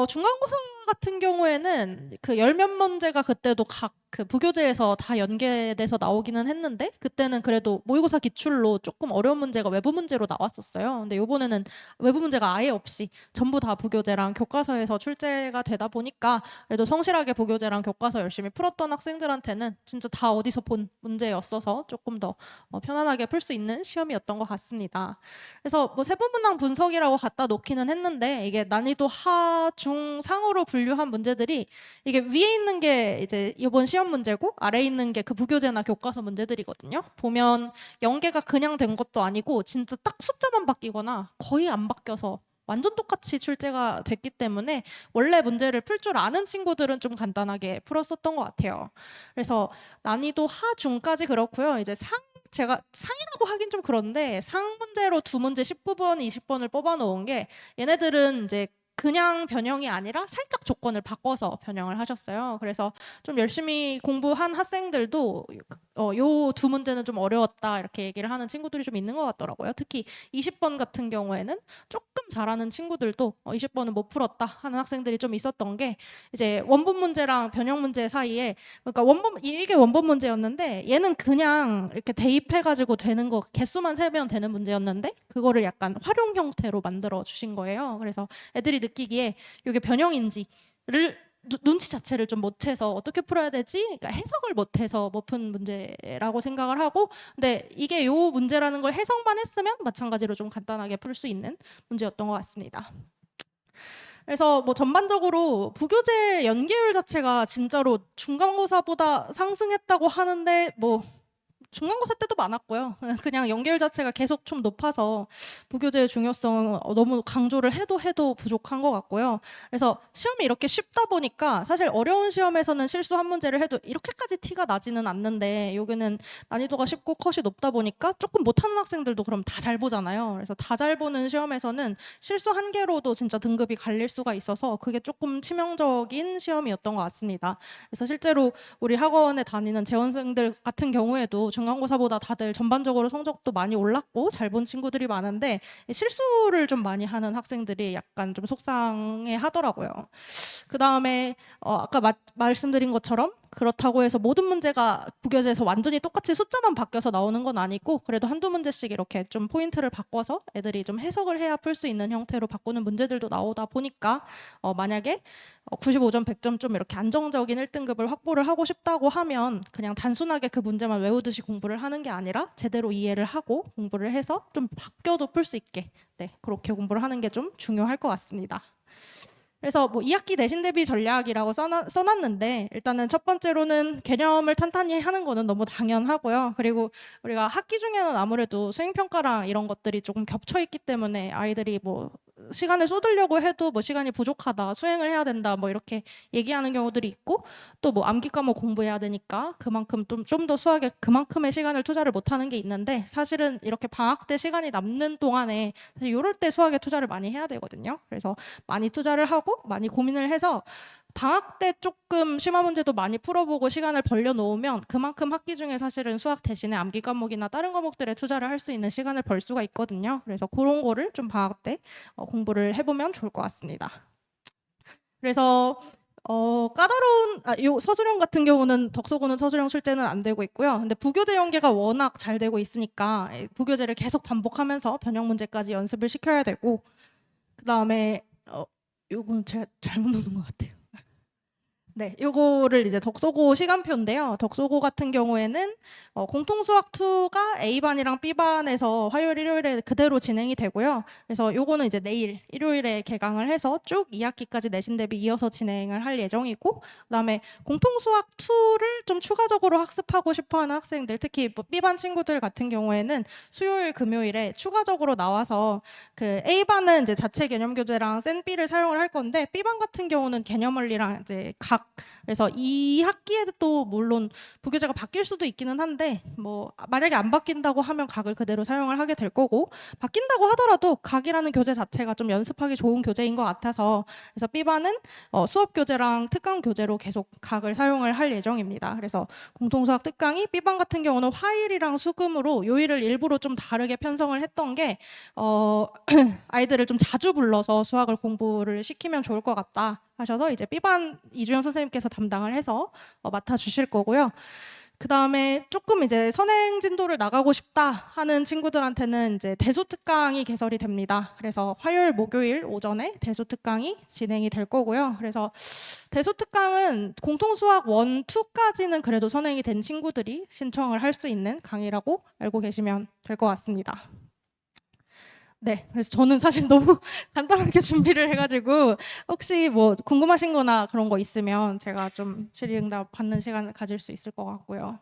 중간고사 같은 경우에는 그 열몇 문제가 그때도 각 그 부교재에서 다 연계돼서 나오기는 했는데 그때는 그래도 모의고사 기출로 조금 어려운 문제가 외부 문제로 나왔었어요. 근데 이번에는 외부 문제가 아예 없이 전부 다 부교재랑 교과서에서 출제가 되다 보니까 그래도 성실하게 부교재랑 교과서 열심히 풀었던 학생들한테는 진짜 다 어디서 본 문제였어서 조금 더 편안하게 풀 수 있는 시험이었던 것 같습니다. 그래서 뭐 세부문항 분석이라고 갖다 놓기는 했는데 이게 난이도 하, 중, 상으로 분류한 문제들이 이게 위에 있는 게 이제 이번 시험 문제고 아래에 있는 게 그 부교재나 교과서 문제들이거든요. 보면 연계가 그냥 된 것도 아니고 진짜 딱 숫자만 바뀌거나 거의 안 바뀌어서 완전 똑같이 출제가 됐기 때문에 원래 문제를 풀 줄 아는 친구들은 좀 간단하게 풀었었던 것 같아요. 그래서 난이도 하, 중까지 그렇고요. 이제 제가 상이라고 하긴 좀 그런데 상 문제로 두 문제 19번, 20번을 뽑아 놓은 게 얘네들은 이제 그냥 변형이 아니라 살짝 조건을 바꿔서 변형을 하셨어요. 그래서 좀 열심히 공부한 학생들도 요 두 문제는 좀 어려웠다 이렇게 얘기를 하는 친구들이 좀 있는 것 같더라고요. 특히 20번 같은 경우에는 조금 잘하는 친구들도 20번은 못 풀었다 하는 학생들이 좀 있었던 게 이제 원본 문제랑 변형 문제 사이에 그러니까 이게 원본 문제였는데 얘는 그냥 이렇게 대입해가지고 되는 거 개수만 세면 되는 문제였는데 그거를 약간 활용 형태로 만들어 주신 거예요. 그래서 애들이 느끼기에 이게 변형인지를 눈치 자체를 좀 못해서 어떻게 풀어야 되지? 그러니까 해석을 못해서 못 푼 문제라고 생각을 하고 근데 이게 요 문제라는 걸 해석만 했으면 마찬가지로 좀 간단하게 풀 수 있는 문제였던 것 같습니다. 그래서 뭐 전반적으로 부교재 연계율 자체가 진짜로 중간고사보다 상승했다고 하는데 뭐 중간고사 때도 많았고요. 그냥 연계율 자체가 계속 좀 높아서 부교재의 중요성을 너무 강조를 해도 부족한 것 같고요. 그래서 시험이 이렇게 쉽다 보니까 사실 어려운 시험에서는 실수 한 문제를 해도 이렇게까지 티가 나지는 않는데 여기는 난이도가 쉽고 컷이 높다 보니까 조금 못하는 학생들도 그럼 다 잘 보잖아요. 그래서 다 잘 보는 시험에서는 실수 한 개로도 진짜 등급이 갈릴 수가 있어서 그게 조금 치명적인 시험이었던 것 같습니다. 그래서 실제로 우리 학원에 다니는 재원생들 같은 경우에도 중간고사보다 다들 전반적으로 성적도 많이 올랐고 잘 본 친구들이 많은데 실수를 좀 많이 하는 학생들이 약간 좀 속상해 하더라고요. 그 다음에 아까 말씀드린 것처럼 그렇다고 해서 모든 문제가 부교재에서 완전히 똑같이 숫자만 바뀌어서 나오는 건 아니고 그래도 한두 문제씩 이렇게 좀 포인트를 바꿔서 애들이 좀 해석을 해야 풀 수 있는 형태로 바꾸는 문제들도 나오다 보니까 만약에 95점, 100점 좀 이렇게 안정적인 1등급을 확보를 하고 싶다고 하면 그냥 단순하게 그 문제만 외우듯이 공부를 하는 게 아니라 제대로 이해를 하고 공부를 해서 좀 바뀌어도 풀 수 있게 그렇게 공부를 하는 게 좀 중요할 것 같습니다. 그래서 뭐 2학기 내신 대비 전략이라고 써놨는데 일단은 첫 번째로는 개념을 탄탄히 하는 거는 너무 당연하고요. 그리고 우리가 학기 중에는 아무래도 수행평가랑 이런 것들이 조금 겹쳐 있기 때문에 아이들이 뭐 시간을 쏟으려고 해도 뭐 시간이 부족하다, 수행을 해야 된다 뭐 이렇게 얘기하는 경우들이 있고 또 뭐 암기 과목 공부해야 되니까 그만큼 좀 더 수학에 그만큼의 시간을 투자를 못하는 게 있는데 사실은 이렇게 방학 때 시간이 남는 동안에 사실 이럴 때 수학에 투자를 많이 해야 되거든요. 그래서 많이 투자를 하고 많이 고민을 해서 방학 때 조금 심화 문제도 많이 풀어보고 시간을 벌려놓으면 그만큼 학기 중에 사실은 수학 대신에 암기 과목이나 다른 과목들에 투자를 할 수 있는 시간을 벌 수가 있거든요. 그래서 그런 거를 좀 방학 때 공부를 해보면 좋을 것 같습니다. 그래서 까다로운 요 서술형 같은 경우는 덕소고는 서술형 출제는 안 되고 있고요. 근데 부교재 연계가 워낙 잘 되고 있으니까 부교재를 계속 반복하면서 변형 문제까지 연습을 시켜야 되고 그 다음에 요건 제가 잘못 넣은 것 같아요. 네, 요거를 이제 덕소고 시간표인데요. 덕소고 같은 경우에는 공통수학 2가 A반이랑 B반에서 화요일, 일요일에 그대로 진행이 되고요. 그래서 요거는 이제 내일 일요일에 개강을 해서 쭉 2학기까지 내신 대비 이어서 진행을 할 예정이고 그다음에 공통수학 2를 좀 추가적으로 학습하고 싶어하는 학생들 특히 뭐 B반 친구들 같은 경우에는 수요일, 금요일에 추가적으로 나와서 그 A반은 이제 자체 개념 교재랑 센 B를 사용을 할 건데 B반 같은 경우는 개념 원리랑 이제 각 공통수학. 그래서 이 학기에도 물론 부교재가 바뀔 수도 있기는 한데 뭐 만약에 안 바뀐다고 하면 각을 그대로 사용을 하게 될 거고, 바뀐다고 하더라도 각이라는 교재 자체가 좀 연습하기 좋은 교재인 것 같아서 그래서 B반은 수업 교재랑 특강 교재로 계속 각을 사용을 할 예정입니다. 그래서 공통수학 특강이 B반 같은 경우는 화일이랑 수금으로 요일을 일부러 좀 다르게 편성을 했던 게 아이들을 좀 자주 불러서 수학을 공부를 시키면 좋을 것 같다 하셔서 이제 B반 이주연 선생님께서 담당을 해서 맡아주실 거고요. 그 다음에 조금 이제 선행 진도를 나가고 싶다 하는 친구들한테는 이제 대수 특강이 개설이 됩니다. 그래서 화요일, 목요일 오전에 대수 특강이 진행이 될 거고요. 그래서 대수 특강은 공통수학 1, 2까지는 그래도 선행이 된 친구들이 신청을 할 수 있는 강의라고 알고 계시면 될 것 같습니다. 네, 그래서 저는 사실 너무 간단하게 준비를 해가지고 혹시 뭐 궁금하신 거나 그런 거 있으면 제가 좀 질의응답 받는 시간을 가질 수 있을 것 같고요.